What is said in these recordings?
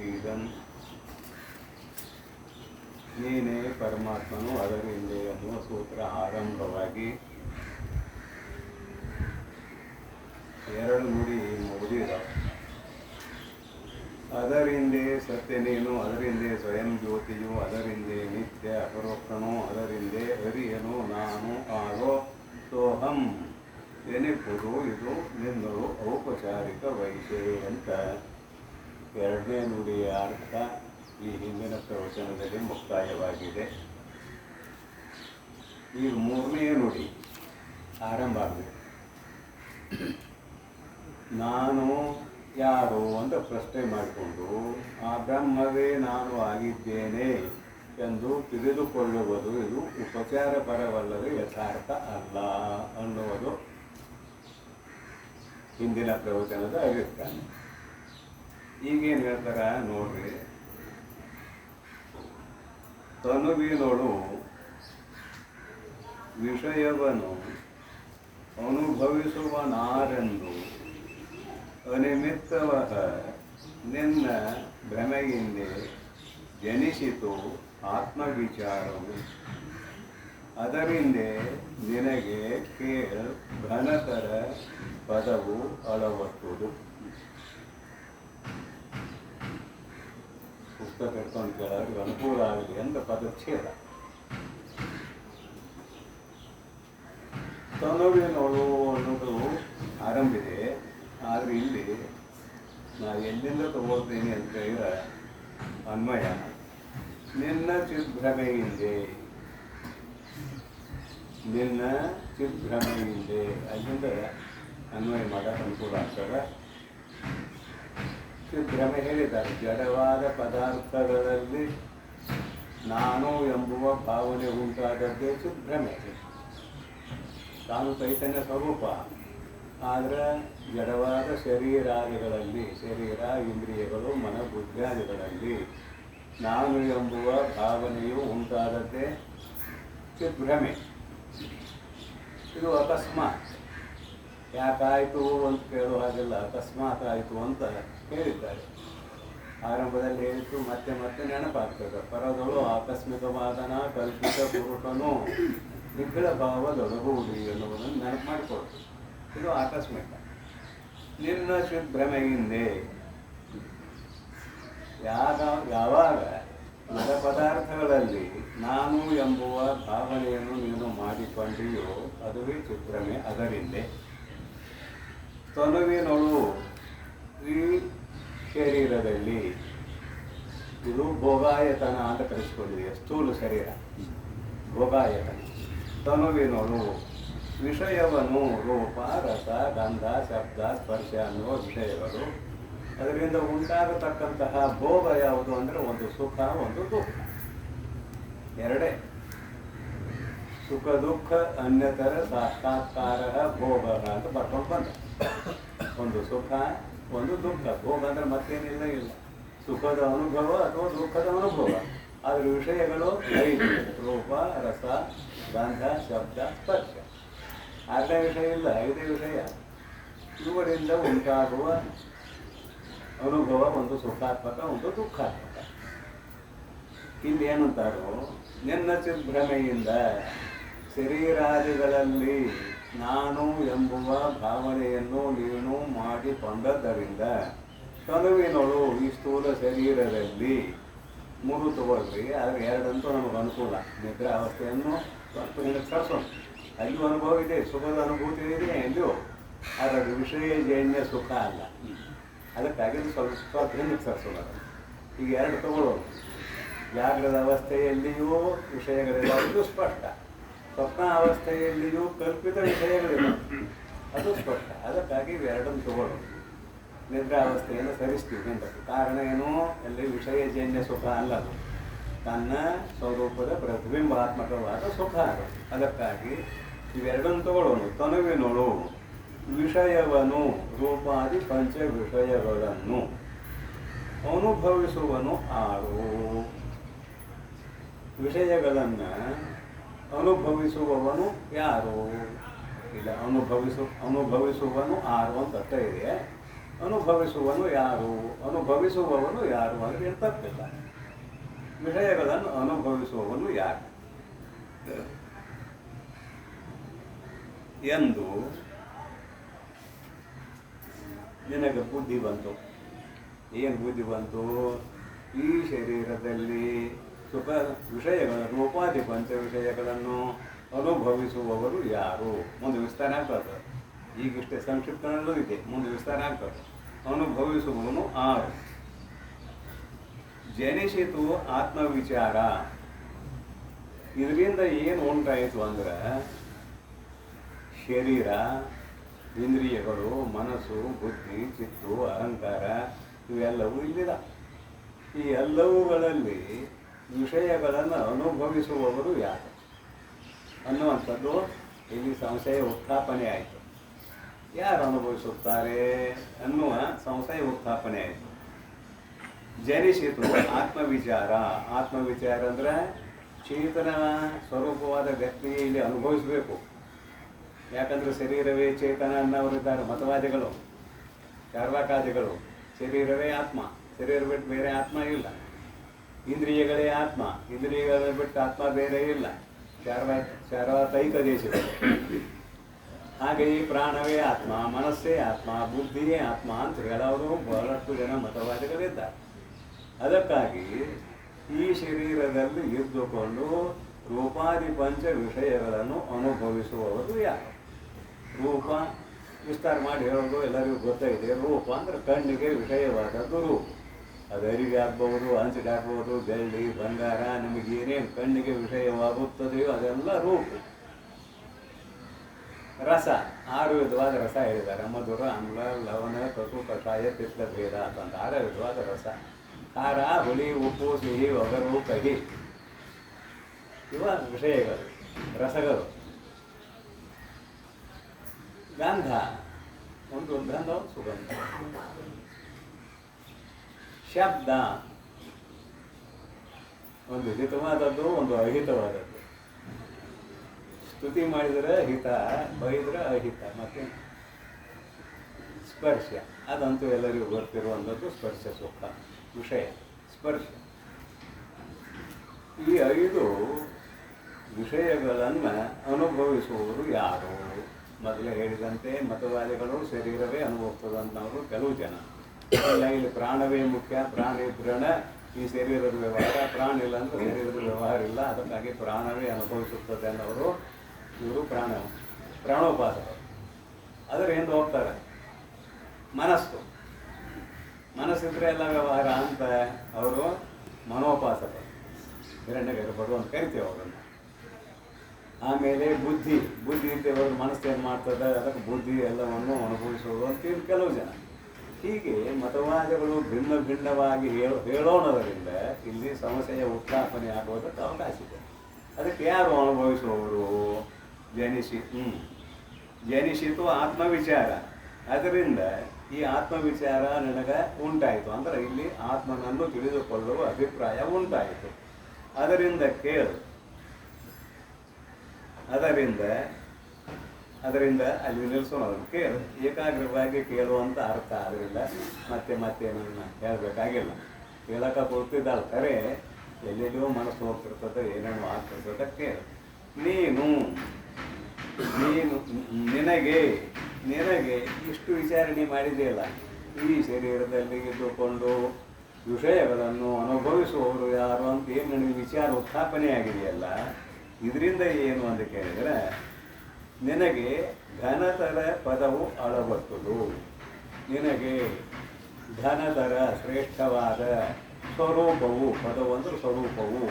ಈದನ್ ನೀನೇ ಪರಮಾತ್ಮನು ಅದರಿಂದೆ ಅನ್ನುವ ಸೂತ್ರ ಆರಂಭವಾಗಿ ಎರಡು ನುಡಿ ಮುಗಿದಿರೋ ಅದರಿಂದೆ ಸತ್ಯ ನೀನು, ಅದರಿಂದೆ ಸ್ವಯಂ ಜ್ಯೋತಿಯು, ಅದರಿಂದೆ ನಿತ್ಯ ಅಪರೋಕ್ಷನು, ಅದರಿಂದೆ ಹರಿಯನು ನಾನು ಆಗೋ ಸೋಹಂ ಎನಿಪುದು ಇದು ನಿನ್ನಳು ಔಪಚಾರಿಕ ವೈಷೆ ಅಂತ ಎರಡನೇ ನುಡಿಯ ಅರ್ಥ ಈ ಹಿಂದಿನ ಪ್ರವಚನದಲ್ಲಿ ಮುಕ್ತಾಯವಾಗಿದೆ. ಈಗ ಮೂರನೇ ನುಡಿ ಆರಂಭ ಆಗಿದೆ. ನಾನು ಯಾರು ಅಂತ ಪ್ರಶ್ನೆ ಮಾಡಿಕೊಂಡು ಆ ಬ್ರಹ್ಮವೇ ನಾನು ಆಗಿದ್ದೇನೆ ಎಂದು ತಿಳಿದುಕೊಳ್ಳುವುದು ಇದು ಉಪಚಾರ ಪರವಲ್ಲದೆ ಯಥಾರ್ಥ ಅಲ್ಲ ಅನ್ನುವುದು ಹಿಂದಿನ ಪ್ರವಚನದ ಅಭಿಪ್ರಾಯ. ಈಗೇನು ಹೇಳ್ತಾರ ನೋಡ್ರಿ, ತನುವಿನೋಳು ವಿಷಯವನ್ನು ಅನುಭವಿಸುವನಾರೆಂದು ಅನಿಮಿತ್ತವಹ ನಿನ್ನ ಭ್ರಮೆಯಿಂದೆ ಜನಿಸಿತು ಆತ್ಮವಿಚಾರವು. ಅದರಿಂದೆ ನಿನಗೆ ಕೇಳ ಘನತರ ಪದವು ಅಳವಟ್ಟುವುದು. ಪುಸ್ತಕ ಇಟ್ಕೊಂಡು ಕೇಳೋರಿಗೆ ಅನುಕೂಲ ಆಗಲಿ ಅಂತ ಪದಚ್ಛೇದ. ತನುವಿನೋಳು ಅನ್ನೋದು ಆರಂಭಿದೆ, ಆದರೆ ಇಲ್ಲಿ ನಾವು ಎಲ್ಲಿಂದ ತಗೋತೀನಿ ಅಂತ ಹೇಳಿದ್ರೆ ಅನ್ವಯ ನಿನ್ನ ಚಿದ್ಭ್ರಮೆಯಿಂದೆ, ನಿನ್ನ ಚಿದ್ಭ್ರಮೆಯಿಂದೆ ಅಲ್ಲಿಂದ ಅನ್ವಯ ಮಾಡೋಕೆ ಅನುಕೂಲ ಆಗ್ತದೆ. ಚಿದ್ಭ್ರಮೆ ಹೇಳಿದ್ದಾರೆ, ಜಡವಾದ ಪದಾರ್ಥಗಳಲ್ಲಿ ನಾನು ಎಂಬುವ ಭಾವನೆ ಉಂಟಾದದ್ದೇ ಚಿದ್ಭ್ರಮೆ. ತಾನು ಚೈತನ್ಯ ಸ್ವರೂಪ, ಆದರೆ ಜಡವಾದ ಶರೀರಾದಿಗಳಲ್ಲಿ, ಶರೀರ ಇಂದ್ರಿಯಗಳು ಮನ ಬುದ್ಧಾದಿಗಳಲ್ಲಿ ನಾನು ಎಂಬುವ ಭಾವನೆಯು ಉಂಟಾದದ್ದೇ ಚಿದ್ಭ್ರಮೆ. ಇದು ಅಕಸ್ಮಾತ್ ಯಾಕಾಯಿತು ಅಂತ ಕೇಳುವ ಹಾಗೆಲ್ಲ ಅಕಸ್ಮಾತ್ ಆಯಿತು ಅಂತ ಹೇಳಿದ್ದಾರೆ. ಆರಂಭದಲ್ಲಿ ಹೇಳಿದ್ದು ಮತ್ತೆ ಮತ್ತೆ ನೆನಪಾಗ್ತದೆ. ಪರದಳು ಆಕಸ್ಮಿಕವಾದನ ಕಲ್ಪಿತ ಪುರುಷನು ನಿಖಿಳ ಭಾವದೊಳಗುವುದು ಎನ್ನುವುದನ್ನು ನೆನಪು ಮಾಡಿಕೊಡ್ತು. ಇದು ಆಕಸ್ಮಿಕ. ನಿನ್ನ ಚಿದ್ಭ್ರಮೆಯಿಂದೆ ಯಾವಾಗ ಜಡ ಪದಾರ್ಥಗಳಲ್ಲಿ ನಾನು ಎಂಬುವ ಭಾವನೆಯನ್ನು ನೀನು ಮಾಡಿಕೊಂಡಿಯೋ ಅದುವೇ ಚಿದ್ಭ್ರಮೆ. ಅದರಿಂದೆ ತನುವಿನೊಳು ಈ ಶರೀರದಲ್ಲಿ ಇದು ಭೋಗಾಯತನ ಅಂತ ಕರೆಸಿಕೊಂಡಿದೆ. ಸ್ಥೂಲ ಶರೀರ ಭೋಗಾಯತನ. ತನುವಿನೊಳು ವಿಷಯವನ್ನು ರೂಪ ರಸ ಗಂಧ ಶಬ್ದ ಸ್ಪರ್ಶ ಅನ್ನುವ ವಿಷಯಗಳು, ಅದರಿಂದ ಉಂಟಾಗತಕ್ಕಂತಹ ಭೋಗ ಯಾವುದು ಅಂದರೆ ಒಂದು ಸುಖ ಒಂದು ದುಃಖ. ಎರಡೇ, ಸುಖ ದುಃಖ ಅನ್ಯತರ ಸಾಕ್ಷಾತ್ಕಾರ ಭೋಗ ಅಂತ ಬರ್ಕೊಂಡು ಬಂದ. ಒಂದು ಸುಖ ಒಂದು ದುಃಖ. ಭೋಗ ಅಂದರೆ ಮತ್ತೇನಿಲ್ಲ ಇಲ್ಲ, ಸುಖದ ಅನುಭವ ಅಥವಾ ದುಃಖದ ಅನುಭವ. ಅದರ ವಿಷಯಗಳು ಐದು: ರೂಪ ರಸ ಗಂಧ ಶಬ್ದ ಸ್ಪರ್ಶ. ಆರನೇ ವಿಷಯ ಇಲ್ಲ, ಐದೇ ವಿಷಯ. ಇವರಿಂದ ಉಂಟಾಗುವ ಅನುಭವ ಒಂದು ಸುಖಾತ್ಮಕ ಒಂದು ದುಃಖಾತ್ಮಕ. ಇಲ್ಲಿ ಏನಂತಾರೋ, ನಿನ್ನ ಚಿದ್ಭ್ರಮೆಯಿಂದ ಶರೀರಾದಿಗಳಲ್ಲಿ ನಾನು ಎಂಬುವ ಭಾವನೆಯನ್ನು ನೀನು ಮಾಡಿಕೊಂಡದ್ದರಿಂದ ತನುವಿನೊಳು ಈ ಸ್ಥೂಲ ಶರೀರದಲ್ಲಿ ಮೂರು ತಗೊಳ್ರಿ. ಆದರೆ ಎರಡಂತೂ ನಮಗೆ ಅನುಕೂಲ. ನಿದ್ರಾವಸ್ಥೆಯನ್ನು ಸ್ವಲ್ಪ ಹಿಂದಕ್ಕೆ ಸರಿಸೋಣ. ಅಲ್ಲೂ ಅನುಭವ ಇದೆ, ಸುಖದ ಅನುಭೂತಿ ಇದೆ ಎಲ್ಲಿಯೂ. ಆದರೆ ಅದು ವಿಷಯಜನ್ಯ ಸುಖ ಅಲ್ಲ. ಅದಕ್ಕಾಗಿ ಸ್ವಲ್ಪ ಹಿಂದಕ್ಕೆ ಸರಿಸೋಣ. ಈಗ ಎರಡು ತಗೊಳ್ಳೋದು. ಜಾಗೃತ ಅವಸ್ಥೆಯಲ್ಲಿಯೂ ವಿಷಯಗಳಿಲ್ಲ, ಸ್ಪಷ್ಟ. ಸ್ವಪ್ನ ಅವಸ್ಥೆಯಲ್ಲಿಯೂ ಕಲ್ಪಿತ ವಿಷಯಗಳಿಲ್ಲ, ಅದು ಸ್ಪಷ್ಟ. ಅದಕ್ಕಾಗಿ ಇವೆರಡನ್ನು ತಗೊಳ್ಳೋದು. ನಿದ್ರಾವಸ್ಥೆಯನ್ನು ಸರಿಸ್ತೀವಿ ಅಂತ. ಕಾರಣ ಏನು? ಅಲ್ಲಿ ವಿಷಯಜನ್ಯ ಸುಖ ಅಲ್ಲದು, ತನ್ನ ಸ್ವರೂಪದ ಪ್ರತಿಬಿಂಬಾತ್ಮಕವಾದ ಸುಖ ಅದು. ಅದಕ್ಕಾಗಿ ಇವೆರಡನ್ನು ತಗೊಳ್ಳೋಣ. ತನುವಿನೊಳು ವಿಷಯವನ್ನು ರೂಪಾದಿ ಪಂಚ ವಿಷಯಗಳನ್ನು ಅನುಭವಿಸುವನು ಆರು. ವಿಷಯಗಳನ್ನು ಅನುಭವಿಸುವವನು ಯಾರು? ಇಲ್ಲ, ಅನುಭವಿಸುವನು ಆರು ಅಂತ ಅರ್ಥ ಇದೆ. ಅನುಭವಿಸುವವನು ಯಾರು? ಅನುಭವಿಸುವವನು ಯಾರು ಅಂದರೆ ಏನು ತಪ್ಪಿಲ್ಲ. ವಿಷಯಗಳನ್ನು ಅನುಭವಿಸುವವನು ಯಾರು ಎಂದು ನಿನಗೆ ಬುದ್ಧಿ ಬಂತು. ಏನು ಬುದ್ಧಿ ಬಂತು? ಈ ಶರೀರದಲ್ಲಿ ಸುಖ ವಿಷಯಗಳ ರೂಪಾದಿ ಪಂಚ ವಿಷಯಗಳನ್ನು ಅನುಭವಿಸುವವರು ಯಾರು? ಮುಂದೆ ವಿಸ್ತಾರ ಆಗ್ತದೆ. ಈಗಿಷ್ಟೇ ಸಂಕ್ಷಿಪ್ತನಲ್ಲೂ ಇದೆ, ಮುಂದೆ ವಿಸ್ತಾರ ಆಗ್ತದೆ. ಅನುಭವಿಸುವವನು ಆರು. ಜನಿಸಿತು ಆತ್ಮವಿಚಾರ. ಇದರಿಂದ ಏನು ಉಂಟಾಯಿತು ಅಂದ್ರೆ ಶರೀರ, ಇಂದ್ರಿಯಗಳು, ಮನಸ್ಸು, ಬುದ್ಧಿ, ಚಿತ್ತು, ಅಹಂಕಾರ ಇವೆಲ್ಲವೂ ಇಲ್ಲಿದ. ಈ ಎಲ್ಲವುಗಳಲ್ಲಿ ವಿಷಯಗಳನ್ನು ಅನುಭವಿಸುವವರು ಯಾರು ಅನ್ನುವಂಥದ್ದು ಇಲ್ಲಿ ಸಂಶಯ ಉತ್ಥಾಪನೆ ಆಯಿತು. ಯಾರು ಅನುಭವಿಸುತ್ತಾರೆ ಅನ್ನುವ ಸಂಶಯ ಉತ್ಥಾಪನೆ ಆಯಿತು. ಜನಿಸಿತು ಆತ್ಮವಿಚಾರ. ಆತ್ಮವಿಚಾರ ಅಂದರೆ ಚೇತನ ಸ್ವರೂಪವಾದ ವ್ಯಕ್ತಿ ಇಲ್ಲಿ ಅನುಭವಿಸಬೇಕು. ಯಾಕಂದರೆ ಶರೀರವೇ ಚೇತನ ಅನ್ನೋರಿದ್ದಾರೆ ಮತವಾದಿಗಳು, ಚಾರ್ವಾಕಾದಿಗಳು. ಶರೀರವೇ ಆತ್ಮ, ಶರೀರ ಬಿಟ್ಟು ಬೇರೆ ಆತ್ಮ ಇಲ್ಲ. ಇಂದ್ರಿಯಗಳೇ ಆತ್ಮ, ಇಂದ್ರಿಯಗಳ ಬಿಟ್ಟು ಆತ್ಮ ಬೇರೆ ಇಲ್ಲ. ಚಾರ್ವಾತೈಕ ದೇಶಗಳು. ಹಾಗೆ ಈ ಪ್ರಾಣವೇ ಆತ್ಮ, ಮನಸ್ಸೇ ಆತ್ಮ, ಬುದ್ಧಿಯೇ ಆತ್ಮ ಅಂತ ಹೇಳೋರು ಬಹಳಷ್ಟು ಜನ ಮತವಾದಿಗಳಿದ್ದಾರೆ. ಅದಕ್ಕಾಗಿ ಈ ಶರೀರದಲ್ಲಿ ಇದ್ದುಕೊಂಡು ರೂಪಾದಿ ಪಂಚ ವಿಷಯಗಳನ್ನು ಅನುಭವಿಸುವವರು ಯಾರು? ರೂಪ ವಿಸ್ತಾರ ಮಾಡಿ ಹೇಳೋದು ಎಲ್ಲರಿಗೂ ಗೊತ್ತಾಗಿದೆ. ರೂಪ ಅಂದರೆ ಕಣ್ಣಿಗೆ ವಿಷಯವಾದದ್ದು ರೂಪ. ಅದು ಅರಿವಿ ಆಗ್ಬೋದು, ಹಂಚಿಗಾಗ್ಬೋದು, ಬೆಳ್ಳಿ, ಬಂಗಾರ, ನಿಮಗೇನೇನು ಕಣ್ಣಿಗೆ ವಿಷಯವಾಗುತ್ತದೆಯೋ ಅದೆಲ್ಲ ರೂಪ. ರಸ, 6 ವಿಧವಾದ ರಸ ಹೇಳಿದ್ದಾರೆ. ಮಧುರ, ಆಮ್ಲ, ಲವಣ, ಕಟು, ಕಷಾಯ, ಪಿತ್ತ, ಭೇದ ಅಂತ 6 ವಿಧವಾದ ರಸ. ಖಾರ, ಹುಳಿ, ಉಪ್ಪು, ಸಿಹಿ, ಒಗರು, ಕಹಿ ಇವ ವಿಷಯಗಳು, ರಸಗಳು. ಗಂಧ, ಒಂದು ಗಂಧ, ಸುಗಂಧ. ಶಬ್ದ, ಒಂದು ಹಿತವಾದದ್ದು, ಒಂದು ಅಹಿತವಾದದ್ದು. ಸ್ತುತಿ ಮಾಡಿದರೆ ಹಿತ, ಬೈದರೆ ಅಹಿತ. ಮತ್ತೆ ಸ್ಪರ್ಶ, ಅದಂತೂ ಎಲ್ಲರಿಗೂ ಗೊತ್ತಿರುವಂಥದ್ದು. ಸ್ಪರ್ಶ ಸುಖ ವಿಷಯ, ಸ್ಪರ್ಶ. ಈ 5 ವಿಷಯಗಳನ್ನು ಅನುಭವಿಸುವವರು ಯಾರು? ಮೊದಲೇ ಹೇಳಿದಂತೆ ಮತವಾದಿಗಳು ಶರೀರವೇ ಅನುಭವಿಸ್ತದಂತವರು ಕೆಲವು ಜನ. ಇಲ್ಲ, ಇಲ್ಲಿ ಪ್ರಾಣವೇ ಮುಖ್ಯ, ಪ್ರಾಣ ಇದ್ರಣ ಈ ಶರೀರದ ವ್ಯವಹಾರ, ಪ್ರಾಣ ಇಲ್ಲ ಅಂದ್ರೆ ಶರೀರದ ವ್ಯವಹಾರ ಇಲ್ಲ, ಅದಕ್ಕಾಗಿ ಪ್ರಾಣವೇ ಅನುಭವಿಸುತ್ತದೆ ಅನ್ನೋರು ಇವರು ಪ್ರಾಣೋಪಾಸಕರು. ಅದರ ಎಂದು ಹೋಗ್ತಾರೆ. ಮನಸ್ಸಿದ್ರೆ ಎಲ್ಲ ವ್ಯವಹಾರ ಅಂತ ಅವರು ಮನೋಪಾಸಕರು, ಹಿರಣ್ಯಗರ್ಭರು ಅಂತ ಕರಿತೇವೆ ಅವರನ್ನು. ಆಮೇಲೆ ಬುದ್ಧಿ ಇದ್ದವರು ಮನಸ್ಸೇನು ಮಾಡ್ತದೆ, ಅದಕ್ಕೆ ಬುದ್ಧಿ ಎಲ್ಲವನ್ನು ಅನುಭವಿಸುವುದು ಅಂತ ಕೆಲವು ಜನ. ಹೀಗೆ ಮತವಾದಗಳು ಭಿನ್ನವಾಗಿ ಹೇಳೋಣದರಿಂದ ಇಲ್ಲಿ ಸಮಸ್ಯೆಯ ಉತ್ಥಾಪನೆ ಆಗುವುದಕ್ಕೆ ಅವಕಾಶ ಇದೆ. ಅದಕ್ಕೆ ಯಾರು ಅನುಭವಿಸುವವರು? ಜನಿಸಿತು ಆತ್ಮವಿಚಾರ. ಅದರಿಂದ ಈ ಆತ್ಮವಿಚಾರ ನನಗೆ ಉಂಟಾಯಿತು ಅಂದರೆ ಇಲ್ಲಿ ಆತ್ಮನನ್ನು ತಿಳಿದುಕೊಳ್ಳುವ ಅಭಿಪ್ರಾಯ ಉಂಟಾಯಿತು. ಅದರಿಂದ ಕೇಳು. ಅದರಿಂದ ಅಲ್ಲಿ ನಿಲ್ಲಿಸೋಣ. ಅದನ್ನು ಕೇಳು, ಏಕಾಗ್ರವಾಗಿ ಕೇಳುವಂಥ ಅರ್ಥ. ಅದರಿಂದ ಮತ್ತೆ ನನ್ನ ಹೇಳಬೇಕಾಗಿಲ್ಲ. ಕೇಳಕ್ಕೆ ಕೊಡ್ತಿದ್ದಾಳೆ ಕರೆ, ಎಲ್ಲೆಲ್ಲೋ ಮನಸ್ಸು ಹೋಗ್ತಿರ್ತದೆ, ಏನೇನೋ ಆಗ್ತಿರ್ತದೆ. ಕೇಳು. ನಿನಗೆ ಇಷ್ಟು ವಿಚಾರಣೆ ಮಾಡಿದೆಯಲ್ಲ, ಈ ಶರೀರದಲ್ಲಿ ಇದ್ದುಕೊಂಡು ವಿಷಯಗಳನ್ನು ಅನುಭವಿಸುವವರು ಯಾರು ಅಂತ ಏನು ನನಗೆ ವಿಚಾರ ಉತ್ಥಾಪನೆ ಆಗಿದೆಯಲ್ಲ, ಇದರಿಂದ ಏನು ಅಂತ ಕೇಳಿದರೆ ನಿನಗೆ ಘನತರ ಪದವು ಅಳವಟ್ಟುದು. ನಿನಗೆ ಘನತರ ಶ್ರೇಷ್ಠವಾದ ಸ್ವರೂಪವು, ಪದವು ಅಂದರೆ ಸ್ವರೂಪವು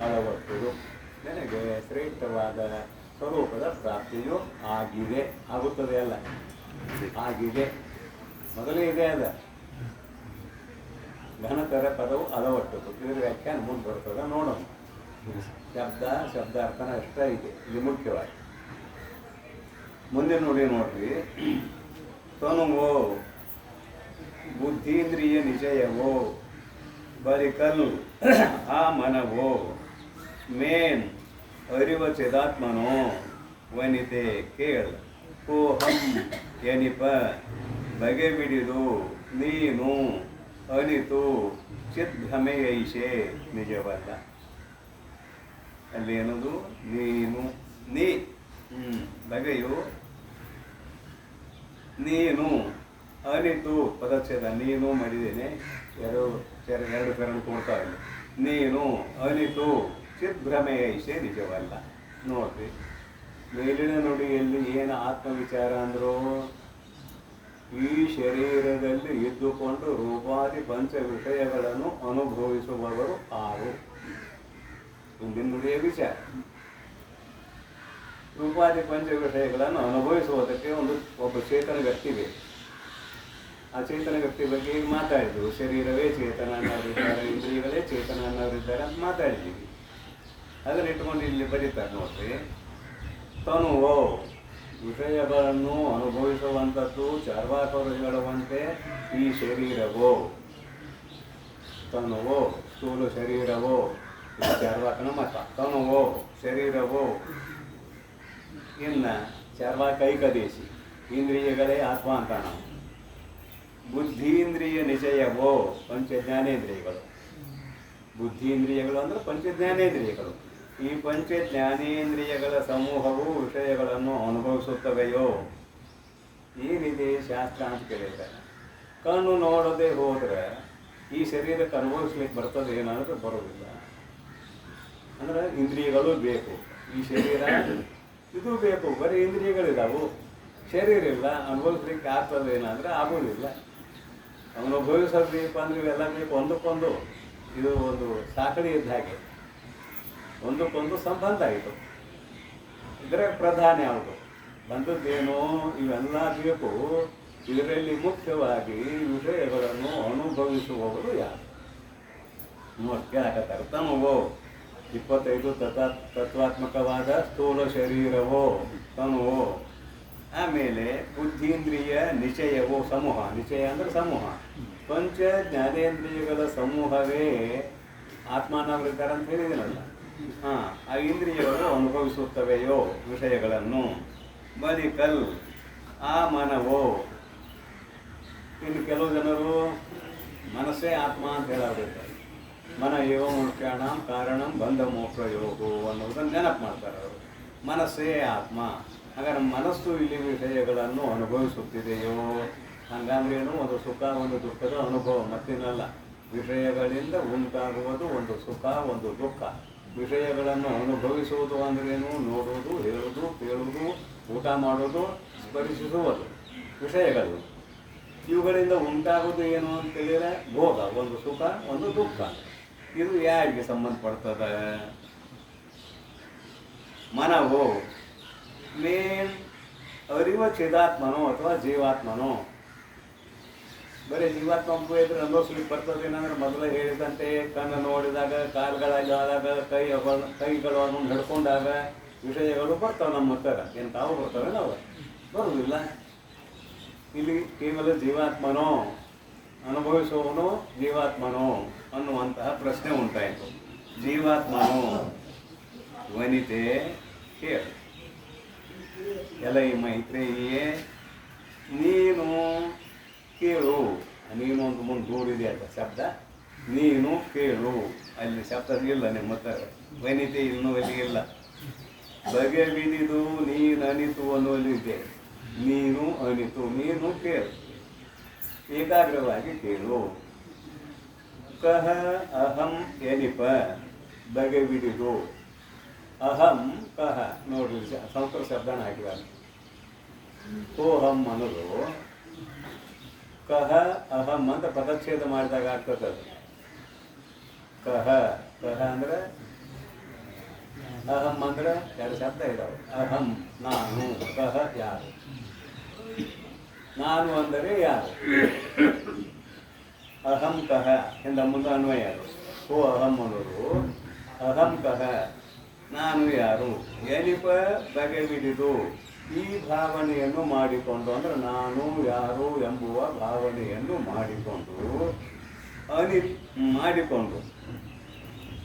ಅಳವಟ್ಟುದು. ನಿನಗೆ ಶ್ರೇಷ್ಠವಾದ ಸ್ವರೂಪದ ಪ್ರಾಪ್ತಿಯು ಆಗುತ್ತದೆ ಅಲ್ಲ, ಆಗಿದೆ. ಮೊದಲೇ ಇದೆ ಅದ ಘನತರ ಪದವು ಅಳವಟ್ಟುದು. ಇದ್ರ ವ್ಯಾಖ್ಯಾನ ಮುಂದೆ ಬರ್ತದೆ, ನೋಡೋಣ. ಶಬ್ದಾರ್ಥನ ಅಷ್ಟ ಇದೆ ಇದು ಮುಖ್ಯವಾಗಿ. ಮುಂದೆ ನೋಡ್ರಿ. ತನುವೋ ಬುದ್ಧೀಂದ್ರಿಯ ನಿಜಯವೋ ಬಳಿಕಲ್ಲು ಆ ಮನವೋ ಮೇನ್ ಅರಿವ ಚಿದಾತ್ಮನೋ ವನಿತೆ ಕೇಳ ಕೋಹಂ ಎನಿಪ ಬಗೆ ಬಿಡಿದು ನೀನು ಅನಿತು ಚಿದ್ಭ್ರಮೆಯೈಷೆ ನಿಜವಲ್ಲ. ಅಲ್ಲಿ ಏನದು ನೀನು ನೀ ಬಗೆಯು ನೀನು ಅನಿತು ಪದಚ್ಛೇದ ನೀನು ಮಾಡಿದ್ದೇನೆ ಎರಡು ಪೆರಳು ಕೊಡ್ತಾ ಇಲ್ಲ. ನೀನು ಅನಿತು ಚಿದ್ಭ್ರಮೆಯೈಷೆ ನಿಜವಲ್ಲ. ನೋಡ್ರಿ ಮೇಲಿನ ನುಡಿಯಲ್ಲಿ ಏನು ಆತ್ಮವಿಚಾರ ಅಂದ್ರು, ಈ ಶರೀರದಲ್ಲಿ ಇದ್ದುಕೊಂಡು ರೂಪಾದಿ ಪಂಚ ವಿಷಯಗಳನ್ನು ಅನುಭವಿಸುವವರು ಆರು. ಹಿಂದಿನ ನುಡಿಯ ವಿಚಾರ ರೂಪಾದಿ ಪಂಚ ವಿಷಯಗಳನ್ನು ಅನುಭವಿಸುವುದಕ್ಕೆ ಒಬ್ಬ ಚೇತನ ವ್ಯಕ್ತಿ ಬೇಕು. ಆ ಚೇತನ ವ್ಯಕ್ತಿ ಬಗ್ಗೆ ಈಗ ಮಾತಾಡಿದ್ವಿ. ಶರೀರವೇ ಚೇತನ ಅನ್ನೋರಿದ್ದಾರೆ, ಇಂದ್ರಿಯಗಳೇ ಚೇತನ ಅನ್ನೋರಿದ್ದಾರೆ ಅಂತ ಮಾತಾಡಿದ್ದೀವಿ. ಅದನ್ನ ಇಟ್ಕೊಂಡು ಇಲ್ಲಿ ಬರೀತಾರೆ ನೋಡ್ರಿ. ತನುವೋ ವಿಷಯಗಳನ್ನು ಅನುಭವಿಸುವಂಥದ್ದು ಚಾರ್ವಾಕರು ಹೇಳುವಂತೆ ಈ ಶರೀರವೋ, ತನುವೋ ಸ್ಥೂಲ ಶರೀರವೋ, ಚಾರ್ವಾಕನ ಮತ. ತನುವೋ ಶರೀರವೋ, ಇನ್ನು ಚಾರ್ವಾಕ ಐಕದೇಶಿ, ಇಂದ್ರಿಯಗಳೇ ಆತ್ಮ ಅಂತ ನಾವು. ಬುದ್ಧೀಂದ್ರಿಯ ನಿಚಯವೋ ಪಂಚ ಜ್ಞಾನೇಂದ್ರಿಯಗಳು. ಬುದ್ಧೀಂದ್ರಿಯಗಳು ಅಂದರೆ ಪಂಚ ಜ್ಞಾನೇಂದ್ರಿಯಗಳು. ಈ ಪಂಚ ಜ್ಞಾನೇಂದ್ರಿಯಗಳ ಸಮೂಹವು ವಿಷಯಗಳನ್ನು ಅನುಭವಿಸುತ್ತವೆಯೋ? ಏನಿದೆ ಶಾಸ್ತ್ರ ಅಂತ ಕೇಳಿದ್ದಾರೆ. ಕಣ್ಣು ನೋಡದೆ ಹೋದರೆ ಈ ಶರೀರಕ್ಕೆ ಅನುಭವಿಸ್ಲಿಕ್ಕೆ ಬರ್ತದೆ ಏನಾದರೂ ಬರೋದಿಲ್ಲ. ಅಂದ್ರೆ ಇಂದ್ರಿಯಗಳು ಬೇಕು. ಈ ಶರೀರ ಇದು ಬೇಕು, ಬರೀ ಇಂದ್ರಿಯಗಳಿದಾವು, ಶರೀರ ಇಲ್ಲ. ಅನುಭವಿಸ್ಲಿಕ್ಕೆ ಆಗ್ತದೆ ಏನಾದರೆ ಆಗೋದಿಲ್ಲ. ಅನುಭವಿಸೋದು ಬೇಕು ಅಂದರೆ ಇವೆಲ್ಲ ಬೇಕು ಒಂದಕ್ಕೊಂದು. ಇದು ಒಂದು ಸಾಕಳಿ ಇದ್ದ ಹಾಗೆ, ಒಂದಕ್ಕೊಂದು ಸಂಬಂಧ ಆಯಿತು. ಇದರ ಪ್ರಧಾನ ಯಾವುದು ಬಂದದ್ದೇನೋ ಇವೆಲ್ಲ ಬೇಕು. ಇದರಲ್ಲಿ ಮುಖ್ಯವಾಗಿ ವಿಷಯಗಳನ್ನು ಅನುಭವಿಸುವವರು ಯಾರು? ಕೇಳಕತ್ತಾರೆ. ತನುವೋ 25 ತತ್ವಾತ್ಮಕವಾದ ಸ್ಥೂಲ ಶರೀರವೋ ತನುವೋ. ಆಮೇಲೆ ಬುದ್ಧೀಂದ್ರಿಯ ನಿಚಯವೋ ಸಮೂಹ. ನಿಚಯ ಅಂದರೆ ಸಮೂಹ. ಪಂಚ ಜ್ಞಾನೇಂದ್ರಿಯಗಳ ಸಮೂಹವೇ ಆತ್ಮಾನವರಿದ್ದಾರೆ ಅಂತ ಹೇಳಿದಿನಲ್ಲ. ಆ ಇಂದ್ರಿಯಗಳು ಅನುಭವಿಸುತ್ತವೆಯೋ ವಿಷಯಗಳನ್ನು. ಬಲಿಕಲ್ ಆ ಮನವೋ. ಇನ್ನು ಕೆಲವು ಜನರು ಮನಸ್ಸೇ ಆತ್ಮ ಅಂತ ಹೇಳೋದಿದ್ದಾರೆ. ಮನ ಏವ ಮುಖ್ಯಾಣ ಕಾರಣಂ ಬಂಧ ಮೋಕ್ಷ ಯೋಗೋ ಅನ್ನೋದನ್ನು ನೆನಪು ಮಾಡ್ತಾರೆ ಅವರು. ಮನಸ್ಸೇ ಆತ್ಮ. ಹಾಗಾದ್ರೆ ಮನಸ್ಸು ಇಲ್ಲಿ ವಿಷಯಗಳನ್ನು ಅನುಭವಿಸುತ್ತಿದೆಯೋ? ಹಂಗಂದ್ರೇನು ಒಂದು ಸುಖ ಒಂದು ದುಃಖದ ಅನುಭವ, ಮತ್ತೇನಲ್ಲ. ವಿಷಯಗಳಿಂದ ಉಂಟಾಗುವುದು ಒಂದು ಸುಖ ಒಂದು ದುಃಖ. ವಿಷಯಗಳನ್ನು ಅನುಭವಿಸುವುದು ಅಂದ್ರೇನು? ನೋಡುವುದು, ಹೇಳುವುದು, ಕೇಳುವುದು, ಊಟ ಮಾಡೋದು, ಸ್ಪರ್ಶಿಸುವುದು ವಿಷಯಗಳು. ಇವುಗಳಿಂದ ಉಂಟಾಗೋದು ಏನು ಅಂತ ಹೇಳಿದರೆ ಭೋಗ, ಒಂದು ಸುಖ ಒಂದು ದುಃಖ. ಇದು ಯಾರಿಗೆ ಸಂಬಂಧಪಡ್ತದೆ? ಮನವು ಮೇನ್ ಅರಿವ ಚಿದಾತ್ಮನೋ ಅಥವಾ ಜೀವಾತ್ಮನೋ? ಬರೀ ಜೀವಾತ್ಮ ಇದ್ರೆ ಅನುಭವಿಸ್ಲಿಕ್ಕೆ ಬರ್ತದೆ ಏನಂದ್ರೆ ಮೊದಲೇ ಹೇಳಿದಂತೆ ಕಣ್ಣು ನೋಡಿದಾಗ, ಕಾಲುಗಳಾದಾಗ, ಕೈಗಳನ್ನು ಹಿಡ್ಕೊಂಡಾಗ ವಿಷಯಗಳು ಬರ್ತಾವೆ ನಮ್ಮ ಹತ್ತಿರ. ಏನು ತಾವು ಬರ್ತವೆ? ನಾವು ಬರುವುದಿಲ್ಲ. ಇಲ್ಲಿ ಕೇವಲ ಜೀವಾತ್ಮನೋ ಅನುಭವಿಸುವವನು ಜೀವಾತ್ಮನೋ ಅನ್ನುವಂತಹ ಪ್ರಶ್ನೆ ಉಂಟಾಯಿತು. ಜೀವಾತ್ಮನೋ ವನಿತೆ ಕೇಳು. ಎಲೈ ಮೈತ್ರೇಯಿಯೇ ನೀನು ಕೇಳು. ನೀನು ಒಂದು ಮುಂದೆ ದೂರಿದೆ ಅಂತ ಶಬ್ದ. ನೀನು ಕೇಳು. ಅಲ್ಲಿ ಶಬ್ದ ಇಲ್ಲ ನಿಮ್ಮ ಹತ್ತಿರ. ವನಿತೆ ಇನ್ನೂ ಅಲ್ಲಿ ಇಲ್ಲ. ಬಗೆ ಬಿಡಿದು ನೀನು ಅನಿತು ಅನ್ನುವಲ್ಲಿ ಇದೆ. ನೀನು ಅನಿತು, ನೀನು ಕೇಳು, ಏಕಾಗ್ರವಾಗಿ ಕೇಳು. ಕಹ ಅಹಂ ಎನಿಪ ಬಗೆ ಬಿಡಿದು. ಅಹಂ ಕಹ ನೋಡ್ರಿ, ಸಂಸ್ಕೃತ ಶಬ್ದನ ಹಾಕಿದ್ದಾರೆ. ಸೋಹಂ ಅನ್ನೋದು ಕಹ ಅಹಂ ಅಂತ ಪದಚ್ಛೇದ ಮಾಡಿದಾಗ ಆಗ್ತದೆ. ಕಹ ಕಹ ಅಂದ್ರೆ ಅಹಂ ಅಂದ್ರೆ ಎರಡು ಶಬ್ದ ಇದಾವೆ. ಅಹಂ ನಾನು, ಕಹ ಯಾರು. ನಾನು ಅಂದರೆ ಯಾರು? ಅಹಂ ಕಹ ಎಂದ ಮುಂದೆ ಅನ್ವಯ ಅದು. ಓ ಅಹಂ ಅನ್ನೋದು ಅಹಂ ಕಹ ನಾನು ಯಾರು. ಎನಿಪ ಬಗೆ ಬಿಡಿದು ಈ ಭಾವನೆಯನ್ನು ಮಾಡಿಕೊಂಡು, ಅಂದರೆ ನಾನು ಯಾರು ಎಂಬುವ ಭಾವನೆಯನ್ನು ಮಾಡಿಕೊಂಡು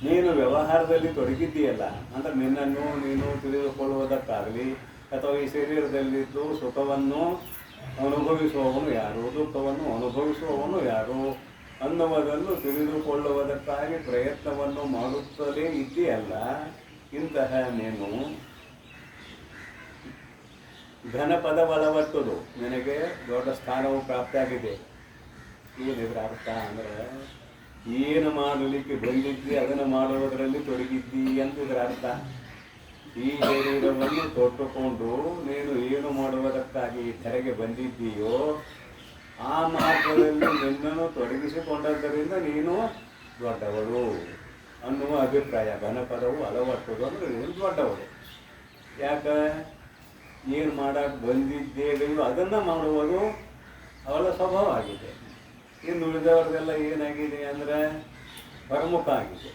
ನೀನು ವ್ಯವಹಾರದಲ್ಲಿ ತೊಡಗಿದ್ದೀಯಲ್ಲ, ಅಂದರೆ ನಿನ್ನನ್ನು ನೀನು ತಿಳಿದುಕೊಳ್ಳುವುದಕ್ಕಾಗಲಿ ಅಥವಾ ಈ ಶರೀರದಲ್ಲಿದ್ದು ಸುಖವನ್ನು ಅನುಭವಿಸುವವನು ಯಾರು, ದುಃಖವನ್ನು ಅನುಭವಿಸುವವನು ಯಾರು ಅನ್ನುವುದನ್ನು ತಿಳಿದುಕೊಳ್ಳುವುದಕ್ಕಾಗಿ ಪ್ರಯತ್ನವನ್ನು ಮಾಡುತ್ತಲೇ ಇದೆಯಲ್ಲ. ಇಂತಹ ನೀನು ಘನಪದ ಒಳವಟ್ಟುದು ನಿನಗೆ ದೊಡ್ಡ ಸ್ಥಾನವು ಪ್ರಾಪ್ತಿಯಾಗಿದೆ. ಏನಿದ್ರ ಅರ್ಥ ಅಂದರೆ ಏನು ಮಾಡಲಿಕ್ಕೆ ಬಂದಿದ್ದಿ ಅದನ್ನು ಮಾಡುವುದರಲ್ಲಿ ತೊಡಗಿದ್ದಿ ಅಂತಿದ್ರ ಅರ್ಥ. ಈ ಶರೀರವನ್ನು ತೊಟ್ಟುಕೊಂಡು ನೀನು ಏನು ಮಾಡುವುದಕ್ಕಾಗಿ ಧರೆಗೆ ಬಂದಿದ್ದೀಯೋ ಆ ಮಾರ್ಗದಲ್ಲಿ ನಿನ್ನನ್ನು ತೊಡಗಿಸಿಕೊಂಡದ್ದರಿಂದ ನೀನು ದೊಡ್ಡವಳು ಅನ್ನುವ ಅಭಿಪ್ರಾಯ. ಘನಪದವು ಅಳವಟ್ಟುದು ಅಂದರೆ ನೀನು ದೊಡ್ಡವಳು. ಯಾಕೆ ಏನು ಮಾಡಕ್ಕೆ ಬಂದಿದ್ದೇವೆಯೋ ಅದನ್ನು ಮಾಡುವುದು ಅವಳ ಸ್ವಭಾವ ಆಗಿದೆ. ಇನ್ನು ಉಳಿದವ್ರದೆಲ್ಲ ಏನಾಗಿದೆ ಅಂದರೆ ಹೊರಮುಖ ಆಗಿದೆ.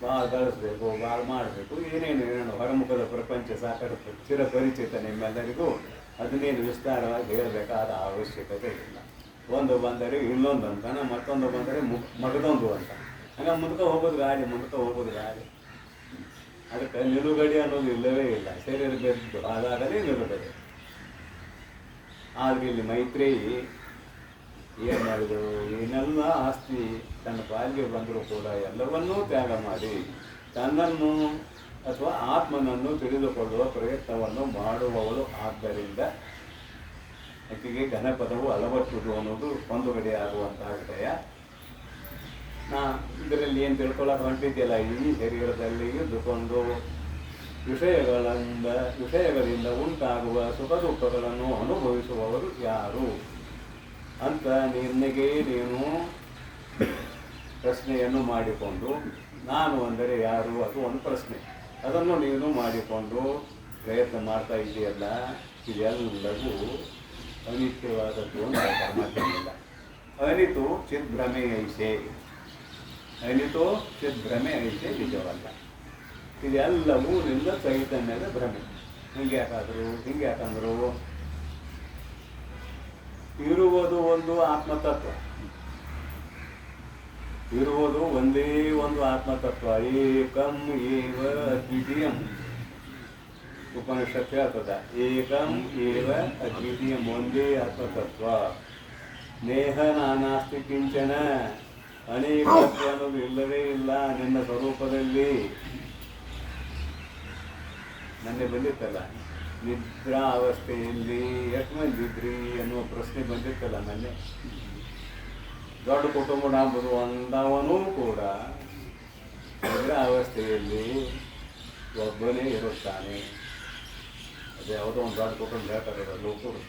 ಭಾಳ ಗಳಿಸ್ಬೇಕು, ಭಾಳ ಮಾಡಬೇಕು, ಏನೇನು ಹೊರಮುಖದ ಪ್ರಪಂಚ ಸಾಕಷ್ಟು ಚಿರಪರಿಚಿತ ನಿಮ್ಮೆಲ್ಲರಿಗೂ. ಅದನ್ನೇನು ವಿಸ್ತಾರವಾಗಿ ಹೇಳಬೇಕಾದ ಅವಶ್ಯಕತೆ ಇಲ್ಲ. ಒಂದು ಬಂದರೆ ಇನ್ನೊಂದು ಅಂತಾನೆ, ಮತ್ತೊಂದು ಬಂದರೆ ಮಗದೊಂದು ಅಂತ. ಹಂಗೆ ಮುಂದಕ್ಕೆ ಹೋಗೋದು ಗಾಳಿ. ಅದಕ್ಕೆ ನಿಲುಗಡೆ ಅನ್ನೋದು ಇಲ್ಲವೇ ಇಲ್ಲ. ಶರೀರ ಬೆದ್ದು ಹಾಗಾಗಲೇ ನಿಲುಗಡೆ. ಆದರೆ ಇಲ್ಲಿ ಮೈತ್ರೇಯಿ ಏನು ಮಾಡಿದರು, ಏನೆಲ್ಲ ಆಸ್ತಿ ತನ್ನ ಪಾಲಿಗೆ ಬಂದರೂ ಕೂಡ ಎಲ್ಲವನ್ನೂ ತ್ಯಾಗ ಮಾಡಿ ತನ್ನನ್ನು ಅಥವಾ ಆತ್ಮನನ್ನು ತಿಳಿದುಕೊಳ್ಳುವ ಪ್ರಯತ್ನವನ್ನು ಮಾಡುವವಳು. ಆದ್ದರಿಂದ ಆಕೆಗೆ ಘನಪದವು ಅಳವಟ್ಟುದು ಅನ್ನೋದು ಒಂದು ಕಡೆ ಆಗುವಂತಹ ವಿಷಯ. ಇದರಲ್ಲಿ ಏನು ತಿಳ್ಕೊಳ್ಳೋಕೆ ಹೊಂಟಿದೆಯಲ್ಲ, ಈ ಶರೀರದಲ್ಲಿ ಇದ್ದುಕೊಂಡು ವಿಷಯಗಳಿಂದ ಉಂಟಾಗುವ ಸುಖ ದುಃಖಗಳನ್ನು ಅನುಭವಿಸುವವರು ಯಾರು ಅಂತ ನಿನಗೆ ನೀನು ಪ್ರಶ್ನೆಯನ್ನು ಮಾಡಿಕೊಂಡು, ನಾನು ಅಂದರೆ ಯಾರು ಅದು ಒಂದು ಪ್ರಶ್ನೆ, ಅದನ್ನು ನೀನು ಮಾಡಿಕೊಂಡು ಪ್ರಯತ್ನ ಮಾಡ್ತಾ ಇದೆಯಲ್ಲ, ಇದೆಲ್ಲವೂ ಅನಿತ್ಯವಾದದ್ದು ಅಂತ ಮಾತಾಡಿಲ್ಲ. ಅನಿತು ಚಿದ್ಭ್ರಮೆ ಐಸೆ, ಅನಿತು ಚಿದ್ಭ್ರಮೆ ಐಸೆ ನಿಜವಲ್ಲ. ಇದೆಲ್ಲವೂ ನಿನ್ನ ಚೈತನ್ಯದ ಭ್ರಮೆ. ಹಿಂಗೆ ಯಾಕಂದ್ರು ಇರುವುದು ಒಂದು ಆತ್ಮತತ್ವ, ಇರುವುದು ಒಂದೇ ಒಂದು ಆತ್ಮತತ್ವ. ಏಕಂ ಏವ ಅದ್ವಿತೀಯಂ. ಉಪನಿಷತ್ ಹೇಳ್ತದ, ಏಕಂ ಏವ ಅದ್ವಿತೀಯಂ, ಒಂದೇ ಆತ್ಮತತ್ವ. ನೇಹ ನಾನಾಸ್ತಿ ಕಿಂಚನ, ಅನೇಕತ್ವ ಅನ್ನೋದು ಇಲ್ಲವೇ ಇಲ್ಲ ನಿನ್ನ ಸ್ವರೂಪದಲ್ಲಿ. ನನ್ನೆ ಬಂದಿತ್ತಲ್ಲ, ನಿದ್ರಾ ಅವಸ್ಥೆಯಲ್ಲಿ ಎಷ್ಟು ಮಂದಿ ಇದ್ರಿ ಅನ್ನುವ ಪ್ರಶ್ನೆ ಬಂದಿತ್ತಲ್ಲ ನನ್ನೆ. ದೊಡ್ಡ ಕುಟುಂಬ ನಂಬುದು ಅಂದವನೂ ಕೂಡ ನಿದ್ರಾ ಅವಸ್ಥೆಯಲ್ಲಿ ಒಬ್ಬನೇ ಇರುತ್ತಾನೆ. ಅದು ಯಾವುದೋ ಒಂದು ದೊಡ್ಡ ಕುಟುಂಬ ಹೇಳ್ತಾರೆ, ಲೋಕೂರು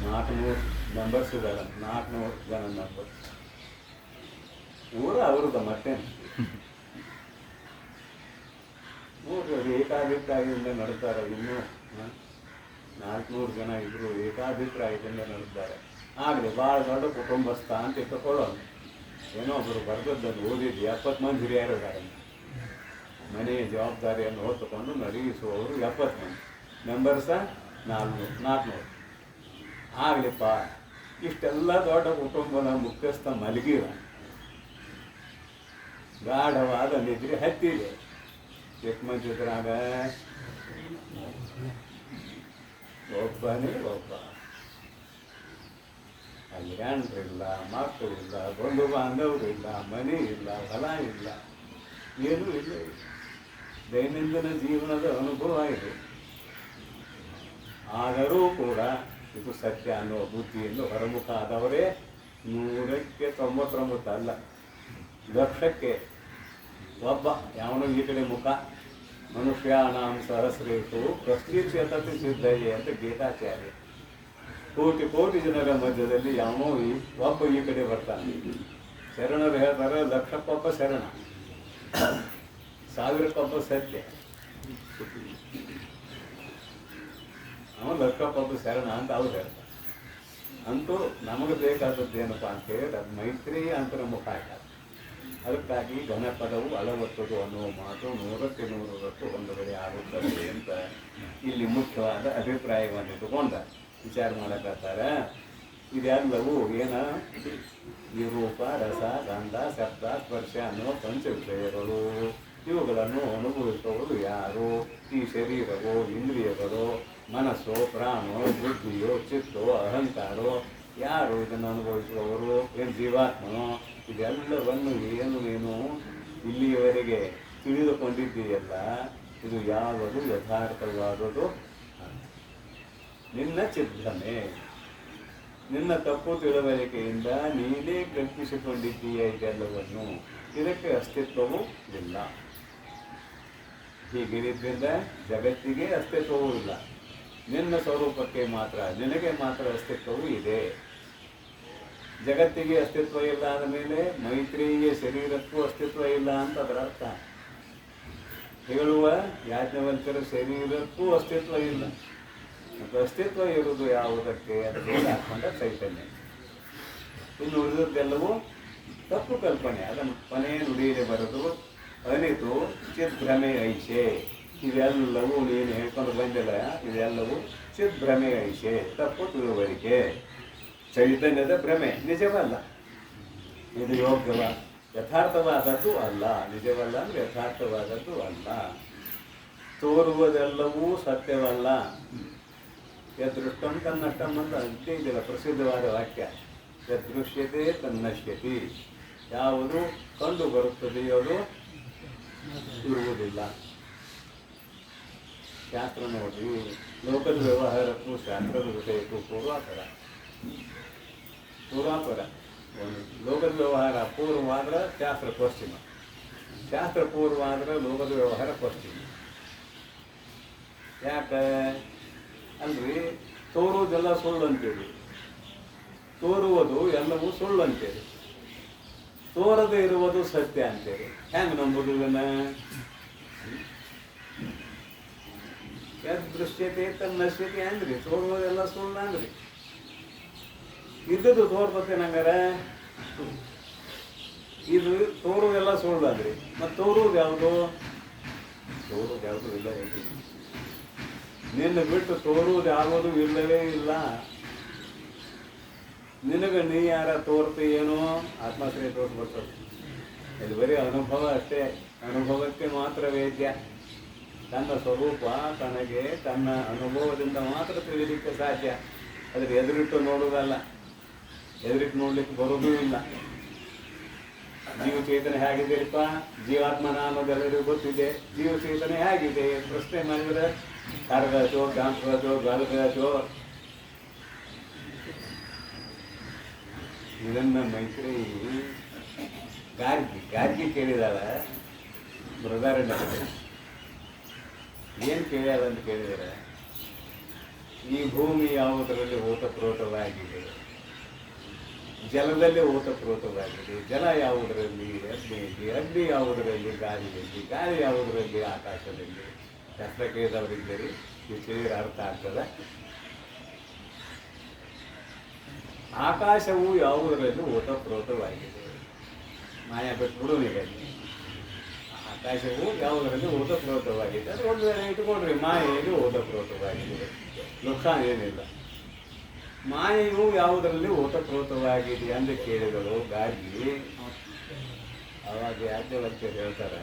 400 ಮೆಂಬರ್ಸ್ ಇದ್ದಾರೆ, 400 ಜನ ಮೆಂಬರ್ಸ್. ಊರ ಅವ್ರದ್ದು ಮತ್ತೇನು ನೋಡ್ರಿ, ಏಕಾಭಿಪ್ರಾಯದಿಂದ ನಡ್ತಾರೆ. ಇನ್ನೂ 400 ಜನ ಇದ್ರು ಏಕಾಭಿಪ್ರಾಯದಿಂದ ನಡೆಸ್ತಾರೆ. ಆಗಲಿ ಭಾಳ ದೊಡ್ಡ ಕುಟುಂಬಸ್ಥ ಅಂತ ಇಟ್ಟುಕೊಳ್ಳೋಣ. ಏನೋ ಒಬ್ಬರು ಬರ್ದದ್ದನ್ನು ಓದಿದ್ದು 70 ಮಂದಿ ಹಿರಿಯರು ಇದ್ದಾರೆ. ಮನೆಯ ಜವಾಬ್ದಾರಿಯನ್ನು ಹೊತ್ತುಕೊಂಡು ನಡೆಸುವವರು 70 ಮಂದಿ, ಮೆಂಬರ್ಸ 400. ಆಗಲಿಪ್ಪ, ಇಷ್ಟೆಲ್ಲ ದೊಡ್ಡ ಕುಟುಂಬದ ಮುಖ್ಯಸ್ಥ ಮಲಗಿರ, ಗಾಢವಾದ ನಿದ್ರೆ ಹತ್ತಿದೆ. ಎಷ್ಟು ಮಂದಿ ಇದ್ರಾಗ? ಒಬ್ಬನೇ ಒಬ್ಬ. ಅಲ್ಲಿ ಹೆಣ್ರಿಲ್ಲ, ಮಕ್ಕಳಿಲ್ಲ, ಬಂಧು ಬಾಂಧವರಿಲ್ಲ, ಮನೆ ಇಲ್ಲ, ಹೊಲ ಇಲ್ಲ, ಏನೂ ಇಲ್ಲ. ದೈನಂದಿನ ಜೀವನದ ಅನುಭವ ಇದೆ. ಆದರೂ ಕೂಡ ಇದು ಸತ್ಯ ಅನ್ನುವ ಬುದ್ಧಿಯನ್ನು ಹೊರಮುಖ ಆದವರೇ 100ಕ್ಕೆ 99 ಅಲ್ಲ, 1,00,000ಕ್ಕೆ ಒಬ್ಬ ಯಾವನು ಈ ಕಡೆ ಮುಖ. ಮನುಷ್ಯಾನಾಂ ಸಹಸ್ರೇಶು ಕಶ್ಚಿತ್ ಯತತಿ ಸಿದ್ಧಯೇ ಅಂತ ಗೀತಾಚಾರ್ಯ. ಕೋಟಿ ಜನರ ಮಧ್ಯದಲ್ಲಿ ಯಾವನೋ ಒಬ್ಬ ಈ ಕಡೆ ಬರ್ತಾನೆ. ಶರಣರು ಹೇಳ್ತಾರೆ, 1,00,000ಕ್ಕೊಬ್ಬ ಶರಣ, 1,000ಕ್ಕೊಬ್ಬ ಸತ್ಯ. ಅವನು 1,00,000ಕ್ಕೊಬ್ಬ ಶರಣ ಅಂತ ಅವ್ರು ಹೇಳ್ತಾರೆ. ಅಂತೂ ನಮಗೆ ಬೇಕಾದದ್ದು ಏನಪ್ಪ ಅಂತ ಹೇಳಿ ಅದು ಮೈತ್ರಿ ಅಂತರ್ಮುಖ ಆಯ್ತು. ಅದಕ್ಕಾಗಿ ಘನಪದವು ಅಳವಟ್ಟುದು ಅನ್ನುವ ಮಾತು 100ಕ್ಕೆ 100ರಷ್ಟು ಹೊಂದುಗಡೆ ಆಗುತ್ತದೆ ಅಂತ ಇಲ್ಲಿ ಮುಖ್ಯವಾದ ಅಭಿಪ್ರಾಯವನ್ನು ಇಟ್ಟುಕೊಂಡ ವಿಚಾರ ಮಾಡಕತ್ತಾರೆ. ಇದೆಲ್ಲವೂ ಏನ, ಈ ರೂಪ, ರಸ, ಗಂಧ, ಶಬ್ದ, ಸ್ಪರ್ಶ ಅನ್ನುವ ಪಂಚ ವಿಷಯಗಳು. ಇವುಗಳನ್ನು ಅನುಭವಿಸುವವರು ಯಾರು? ಈ ಶರೀರವೋ, ಇಂದ್ರಿಯಗಳು, ಮನಸ್ಸೋ, ಪ್ರಾಣೋ, ಬುದ್ಧಿಯೋ, ಚಿತ್ತೋ, ಅಹಂಕಾರೋ, ಯಾರು ಇದನ್ನು ಅನುಭವಿಸುವವರು? ಏನು ಜೀವಾತ್ಮನೋ? ಇದೆಲ್ಲವನ್ನು ಏನು ನೀನು ಇಲ್ಲಿಯವರೆಗೆ ತಿಳಿದುಕೊಂಡಿದ್ದೀಯಲ್ಲ, ಇದು ಯಾವುದು ಯಥಾರ್ಥವಾದುದು? ನಿನ್ನ ಚಿತ್ರಮೇ, ನಿನ್ನ ತಪ್ಪು ತಿಳುವಳಿಕೆಯಿಂದ ನೀನೇ ಕಲ್ಪಿಸಿಕೊಂಡಿದ್ದೀಯ ಇದೆಲ್ಲವನ್ನು. ಇದಕ್ಕೆ ಅಸ್ತಿತ್ವವೂ ಇಲ್ಲ. ಹೀಗಿರಿದ್ರಿಂದ ಜಗತ್ತಿಗೆ ಅಸ್ತಿತ್ವವೂ ಇಲ್ಲ. ನಿನ್ನ ಸ್ವರೂಪಕ್ಕೆ ಮಾತ್ರ, ನಿನಗೆ ಮಾತ್ರ ಅಸ್ತಿತ್ವವೂ ಇದೆ. ಜಗತ್ತಿಗೆ ಅಸ್ತಿತ್ವ ಇಲ್ಲ ಆದ ಮೇಲೆ ಮೈತ್ರೇಯ ಶರೀರಕ್ಕೂ ಅಸ್ತಿತ್ವ ಇಲ್ಲ ಅಂತ ಅದರ ಅರ್ಥ. ಹೇಳುವ ಯಾಜ್ಞವಲ್ಕ್ಯರ ಶರೀರಕ್ಕೂ ಅಸ್ತಿತ್ವ ಇಲ್ಲ. ಮತ್ತು ಅಸ್ತಿತ್ವ ಇರುವುದು ಯಾವುದಕ್ಕೆ? ಅದಕ್ಕೆ ಹಾಕೊಂಡ ಚೈತನ್ಯ. ಇನ್ನು ಉಳಿದದ್ದೆಲ್ಲವೂ ತಪ್ಪು ಕಲ್ಪನೆ. ಅದನ್ನು ಕೊನೆ ನುಡಿಯಲ್ಲಿ ಬರೆದು ಅನಿತು ಚಿದ್ಭ್ರಮೆ ಐಷೆ. ಇದೆಲ್ಲವೂ ನೀನು ಹೇಳ್ಕೊಂಡು ಬಂದಿಲ್ಲ, ಇದೆಲ್ಲವೂ ಚಿದ್ಭ್ರಮೆ ಐಷೆ, ತಪ್ಪು ತಿಳುವಳಿಕೆ, ಚೈತನ್ಯದ ಭ್ರಮೆ, ನಿಜವಲ್ಲ. ಇದು ಯೋಗ್ಯವ ಯಥಾರ್ಥವಾದದ್ದು ಅಲ್ಲ. ನಿಜವಲ್ಲ ಅಂದರೆ ಯಥಾರ್ಥವಾದದ್ದು ಅಲ್ಲ. ತೋರುವುದೆಲ್ಲವೂ ಸತ್ಯವಲ್ಲ. ಯದೃಷ್ಟಂ ತನ್ನಷ್ಟಂ ಅಂತ ಅಂತೆ ಇದೆಲ್ಲ ಪ್ರಸಿದ್ಧವಾದ ವಾಕ್ಯ. ಯದೃಶ್ಯತೆ ತನ್ನಶ್ಯತಿ. ಯಾವುದು ಕಂಡು ಬರುತ್ತದೆಯೋ ಅದು ಇರುವುದಿಲ್ಲ. ಶಾಸ್ತ್ರ ನೋಡ್ರಿ, ಲೋಕದ ವ್ಯವಹಾರಕ್ಕೂ ಶಾಸ್ತ್ರದ ವಿಷಯಕ್ಕೂ ಪೂರ್ವಾಪರ. ಒಂದು ಲೋಕದ ವ್ಯವಹಾರ ಪೂರ್ವವಾದ್ರೆ ಶಾಸ್ತ್ರ ಪಶ್ಚಿಮ, ಶಾಸ್ತ್ರ ಪೂರ್ವಾದ್ರೆ ಲೋಕದ ವ್ಯವಹಾರ ಪಶ್ಚಿಮ. ಯಾಕೆ ಅಲ್ರಿ? ತೋರುವುದೆಲ್ಲ ಸುಳ್ಳು ಅಂತೇಳಿ, ತೋರುವುದು ಎಲ್ಲವೂ ಸುಳ್ಳು ಅಂತೇಳಿ, ತೋರದೇ ಇರುವುದು ಸತ್ಯ ಅಂತೇಳಿ. ಹೆಂಗೆ ನಂಬುದು ಇದನ್ನ? ದೃಶ್ಯತೆ ತನ್ನಶ್ಯತೆ ಅಂದ್ರಿ, ತೋರುವುದೆಲ್ಲ ಸುಳ್ಳು ಅಂದ್ರಿ. ಇದ್ದದ್ದು ತೋರ್ಬತ್ತೆ ನಂಗಾರ. ಇದು ತೋರುವುದೆಲ್ಲ ಸುಳ್ಳು ಅಂದ್ರಿ, ಮತ್ತು ತೋರುವುದು ಯಾವುದು? ತೋರುವುದು ಯಾವುದು ಇಲ್ಲ. ನಿನ್ನ ಬಿಟ್ಟು ತೋರುವುದು ಯಾವುದೂ ಇಲ್ಲವೇ ಇಲ್ಲ. ನಿನಗೆ ನೀ ಯಾರ ತೋರ್ತೀಯೇನೋ ಆತ್ಮಾಶ್ರಯ ತೋರಿಸ್ಬರ್ತದೆ. ಇದು ಬರೀ ಅನುಭವ ಅಷ್ಟೇ. ಅನುಭವಕ್ಕೆ ಮಾತ್ರ ವೇದ್ಯ. ತನ್ನ ಸ್ವರೂಪ ತನಗೆ ತನ್ನ ಅನುಭವದಿಂದ ಮಾತ್ರ ತಿಳಿಲಿಕ್ಕೆ ಸಾಧ್ಯ. ಅದ್ರ ಎದುರಿಟ್ಟು ನೋಡುವುದಲ್ಲ, ಎದುರಿಟ್ಟು ನೋಡ್ಲಿಕ್ಕೆ ಬರೋದೂ ಇಲ್ಲ. ಜೀವ ಚೇತನ ಹೇಗಿದೆಯಪ್ಪ? ಜೀವಾತ್ಮನ ಅನ್ನೋದೆಲ್ಲರಿಗೂ ಗೊತ್ತಿದೆ. ಜೀವ ಚೇತನ ಹೇಗಿದೆ ಪ್ರಶ್ನೆ ಮಾಡಿದರೆ ಕಾರ್ಗಾಚೋ, ಕಾಂತಗಾಚೋ, ಗಾಲಗಾಚೋ. ಇದನ್ನ ಮೈತ್ರಿ ಗಾರ್ಗಿ ಕೇಳಿದಾಳ ಬೃಹದಾರಣ್ಯ. ಏನು ಕೇಳ್ಯಾರ ಅಂತ ಕೇಳಿದರೆ, ಈ ಭೂಮಿ ಯಾವುದರಲ್ಲಿ ಓತಪ್ರೋತವಾಗಿದೆ? ಜಲದಲ್ಲಿ ಓತಪ್ರೋತವಾಗಿದೆ. ಜಲ ಯಾವುದರಲ್ಲಿ? ಅಗ್ನಿಯಲ್ಲಿ. ಅಗ್ನಿ ಯಾವುದರಲ್ಲಿ? ಗಾಳಿಯಲ್ಲಿ. ಗಾಳಿ ಯಾವುದರಲ್ಲಿ? ಆಕಾಶದಲ್ಲಿ. ಶಾಸ್ತ್ರ ಕೇಳಿದವರಿದ್ದರೆ ವಿಷಯ ಅರ್ಥ ಆಗ್ತದೆ. ಆಕಾಶವು ಯಾವುದರಲ್ಲಿ ಓತಪ್ರೋತವಾಗಿದೆ? ಮಾಯಾ ಬಿಟ್ಬಿಡು ಈಗ. ಆಕಾಶವು ಯಾವುದರಲ್ಲಿ ಓತಪ್ರೋತವಾಗಿದೆ ಅದು ಒಂದು ವೇಳೆ ಇಟ್ಕೊಂಡ್ರಿ. ಮಾಯೆಯಲ್ಲಿ ಓತಪ್ರೋತವಾಗಿದೆ, ನುಕ್ಸಾನ ಏನಿಲ್ಲ. ಮಾಯೆಯು ಯಾವುದರಲ್ಲಿ ಓತಪ್ರೋತವಾಗಿದೆ ಅಂತ ಕೇಳಿದಳು ಗಾರ್ಗಿ. ಅವಾಗ ಯಾಜ್ಞವಲ್ಕ್ಯರು ಹೇಳ್ತಾರೆ,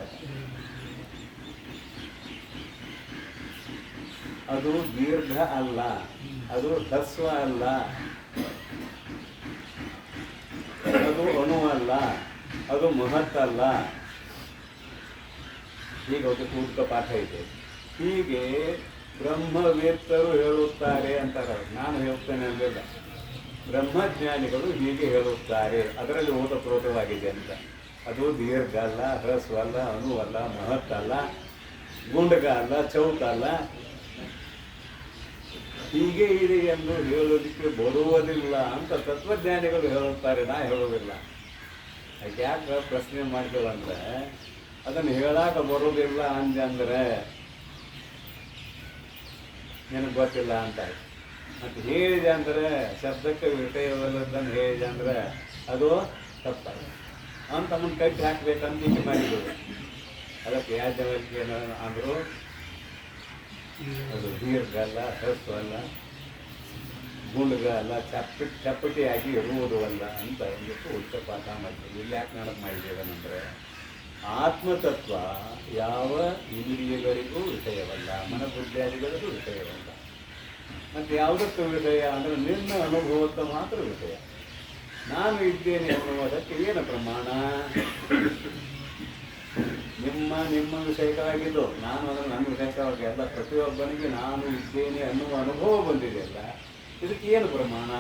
ಅದು ದೀರ್ಘ ಅಲ್ಲ, ಅದು ಹ್ರಸ್ವ ಅಲ್ಲ, ಅದು ಅಣು ಅಲ್ಲ, ಅದು ಮಹತ್ತಲ್ಲ. ಹೀಗೆ ಒಂದು ಪೂರ್ತ ಪಾಠ ಇದೆ. ಹೀಗೆ ಬ್ರಹ್ಮವೇತ್ತರು ಹೇಳುತ್ತಾರೆ ಅಂತಾರೆ. ನಾನು ಹೇಳ್ತೇನೆ ಅಂದಿಲ್ಲ, ಬ್ರಹ್ಮಜ್ಞಾನಿಗಳು ಹೀಗೆ ಹೇಳುತ್ತಾರೆ. ಅದರಲ್ಲಿ ಓತಪ್ರೋತವಾಗಿದೆ ಅಂತ. ಅದು ದೀರ್ಘ ಅಲ್ಲ, ಹ್ರಸ್ವ ಅಲ್ಲ, ಅಣು ಅಲ್ಲ, ಮಹತ್ತಲ್ಲ, ಗುಂಡಗ ಅಲ್ಲ, ಚೌಕ ಅಲ್ಲ. ಹೀಗೆ ಇದೆ ಎಂದು ಹೇಳೋದಕ್ಕೆ ಬರುವುದಿಲ್ಲ ಅಂತ ತತ್ವಜ್ಞಾನಿಗಳು ಹೇಳುತ್ತಾರೆ. ನಾ ಹೇಳೋದಿಲ್ಲ. ಯಾಕೆ ಪ್ರಶ್ನೆ ಮಾಡ್ತೀವಂದ್ರೆ, ಅದನ್ನು ಹೇಳಾಕ ಬರೋದಿಲ್ಲ ಅಂದ್ರೆ ನಿನಗೆ ಗೊತ್ತಿಲ್ಲ ಅಂತ. ಮತ್ತು ಹೇಳಿದೆ ಅಂದರೆ ಶಬ್ದಕ್ಕೆ ವಿಷಯವಲ್ಲದನ್ನು ಹೇಳಿದೆ ಅಂದರೆ ಅದು ತಪ್ಪಾಗ ಅಂತ ಮುಂದೆ ಕಟ್ಟಿ ಹಾಕ್ಬೇಕಂತ ಹೀಗೆ ಮಾಡಿದ್ರು. ಅದಕ್ಕೆ ಯಾಜ್ಞವಲ್ಕ್ಯ ಅಂದರು, ಅದು ದೀರ್ಘ ಅಲ್ಲ, ಹ್ರಸ್ವ ಅಲ್ಲ, ಗುಂಡ್ಗ ಅಲ್ಲ, ಚಪ್ಪಟಿಯಾಗಿ ಇರುವುದು ಅಲ್ಲ ಅಂತ ಅಂದ್ಬಿಟ್ಟು ಉಲ್ಟ ಪಾಠ ಮಾಡ್ತೀವಿ. ಇಲ್ಲಿ ಯಾಕೆ ನಾಟಕ ಮಾಡಿದ್ದೇವೆ ಅಂದರೆ ಆತ್ಮತತ್ವ ಯಾವ ಇಂದ್ರಿಯಗಳಿಗೂ ವಿಷಯವಲ್ಲ, ಮನಬುದ್ಧಿಯಾದಿಗಳಿಗೂ ವಿಷಯವಲ್ಲ. ಮತ್ತು ಯಾವುದಕ್ಕೆ ವಿಷಯ ಅಂದರೆ ನಿನ್ನ ಅನುಭವಕ್ಕೆ ಮಾತ್ರ ವಿಷಯ. ನಾನು ಇದ್ದೇನೆ ಅನ್ನುವುದಕ್ಕೆ ಏನು ಪ್ರಮಾಣ? ನಿಮ್ಮ ವಿಷಯಕ್ಕಾಗಿದ್ದು. ನಾನು ಅಂದರೆ ನನ್ನ ವಿಷಯಕ್ಕಾಗಿ ಅಲ್ಲ. ಪ್ರತಿಯೊಬ್ಬನಿಗೆ ನಾನು ಇದ್ದೇನೆ ಅನ್ನುವ ಅನುಭವ ಬಂದಿದೆಯಲ್ಲ, ಇದಕ್ಕೆ ಏನು ಪ್ರಮಾಣ?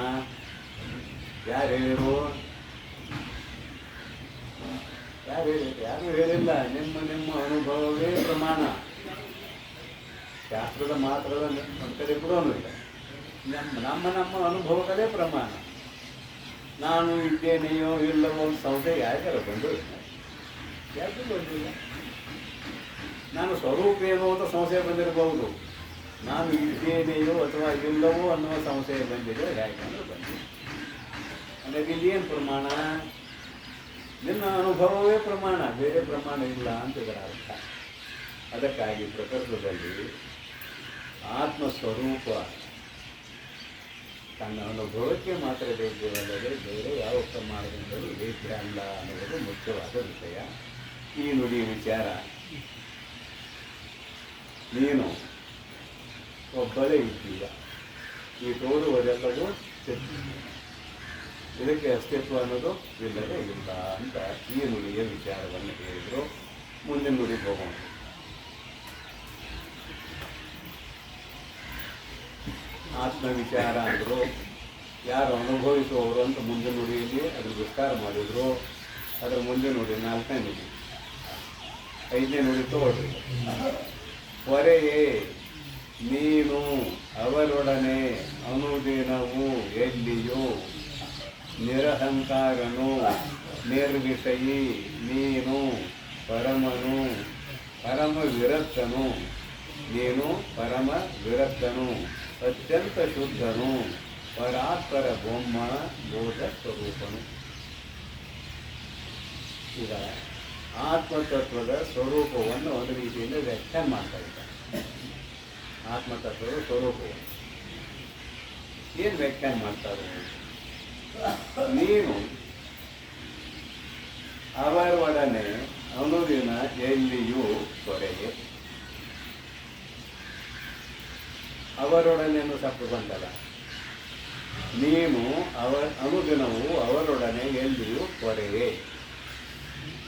ಯಾರು ಹೇಳಿರು? ಯಾರು ಹೇಳಿಲ್ಲ. ನಿಮ್ಮ ಅನುಭವವೇ ಪ್ರಮಾಣ. ಶಾಸ್ತ್ರದ ಮಾತ್ರದ ನಮ್ಮ ಕಡೆ ಕೊಡೋನಿಲ್ಲ. ನಮ್ಮ ಅನುಭವಗಳೇ ಪ್ರಮಾಣ. ನಾನು ಇದ್ದೇನೆಯೋ ಇಲ್ಲವೋ ಒಂದು ಸಂಶಯ ಯಾರ್ಯಾರು ಯಾರಿಗೂ ಬಂದಿಲ್ಲ. ನಾನು ಸ್ವರೂಪ ಏನೋ ಅಂತ ಸಂಶಯ ಬಂದಿರಬಹುದು. ನಾನು ಇದ್ದೇನೆಯೋ ಅಥವಾ ಇಲ್ಲವೋ ಅನ್ನುವ ಸಂಶಯ ಬಂದಿದೆ, ಯಾಕಂದ್ರೆ ಬಂದಿದೆ. ಅಂದರೆ ಇಲ್ಲೇನು ಪ್ರಮಾಣ? ನಿನ್ನ ಅನುಭವವೇ ಪ್ರಮಾಣ, ಬೇರೆ ಪ್ರಮಾಣ ಇಲ್ಲ ಅಂತ ಇದರ ಅರ್ಥ. ಅದಕ್ಕಾಗಿ ಪ್ರಕೃತದಲ್ಲಿ ಆತ್ಮಸ್ವರೂಪ ತನ್ನ ಅನುಭವಕ್ಕೆ ಮಾತ್ರ ಬೇಕಿರಲ್ಲದೆ ಬೇರೆ ಯಾವ ಪ್ರಮಾಣದಿಂದಲೂ ವೇದ್ಯ ಅಲ್ಲ ಅನ್ನೋದು ಮುಖ್ಯವಾದ ವಿಷಯ. ಈ ನುಡಿ ವಿಚಾರ ನೀನು ಒಬ್ಬಳೇ ಇದ್ದೀಯ, ಈ ತೋರುವುದೆಲ್ಲವೂ ಇದಕ್ಕೆ ಅಸ್ತಿತ್ವ ಅನ್ನೋದು ಇಲ್ಲದೆ ಇಲ್ಲ ಅಂತ ಈ ನುಡಿಯ ವಿಚಾರವನ್ನು ಹೇಳಿದರು. ಮುಂದಿನ ನುಡಿಗೆ ಹೋಗೋಣ. ಆತ್ಮವಿಚಾರ ಅಂದರು. ಯಾರು ಅನುಭವಿಸುವವರು ಅಂತ ಮುಂದಿನ ನುಡಿಯಲ್ಲಿ ಅದ್ರ ವಿಸ್ತಾರ ಮಾಡಿದರು. ಅದರ ಮುಂದಿನ ನುಡಿ 4ನೇ ನುಡಿ. 5ನೇ ನುಡಿ ತಗೊಳ್ರಿ. ಹೊರೆಯೇ ನೀನು ಅವರೊಡನೆ ಅನುದಿನವು ಎಲ್ಲಿಯೂ ನಿರಹಂಕಾರನು ನಿರ್ವಿಷಯಿ ನೀನು ಪರಮನು ಪರಮ ವಿರಕ್ತನು ನೀನು ಪರಮ ವಿರಕ್ತನು ಅತ್ಯಂತ ಶುದ್ಧನು ಪರಾತ್ಪರ ಬೊಮ್ಮ ಬೋಧ ಸ್ವರೂಪನು. ಈಗ ಆತ್ಮತತ್ವದ ಸ್ವರೂಪವನ್ನು ಒಂದು ರೀತಿಯಿಂದ ವ್ಯಾಖ್ಯಾನ ಮಾಡ್ತಾ ಇದ್ದಾರೆ. ಆತ್ಮತತ್ವದ ಸ್ವರೂಪವನ್ನು ಏನು ವ್ಯಾಖ್ಯಾನ ಮಾಡ್ತಾರೆ? ನೀನು ಅವರೊಡನೆ ಅನುದಿನ ಎಲ್ಲಿಯೂ ಹೊರೆಗೆ. ಅವರೊಡನೆ ಸತ್ತು ಬಂದಲ್ಲ, ನೀನು ಅನುದಿನವು ಅವರೊಡನೆ ಎಲ್ಲಿಯೂ ಹೊರೆಯೇ.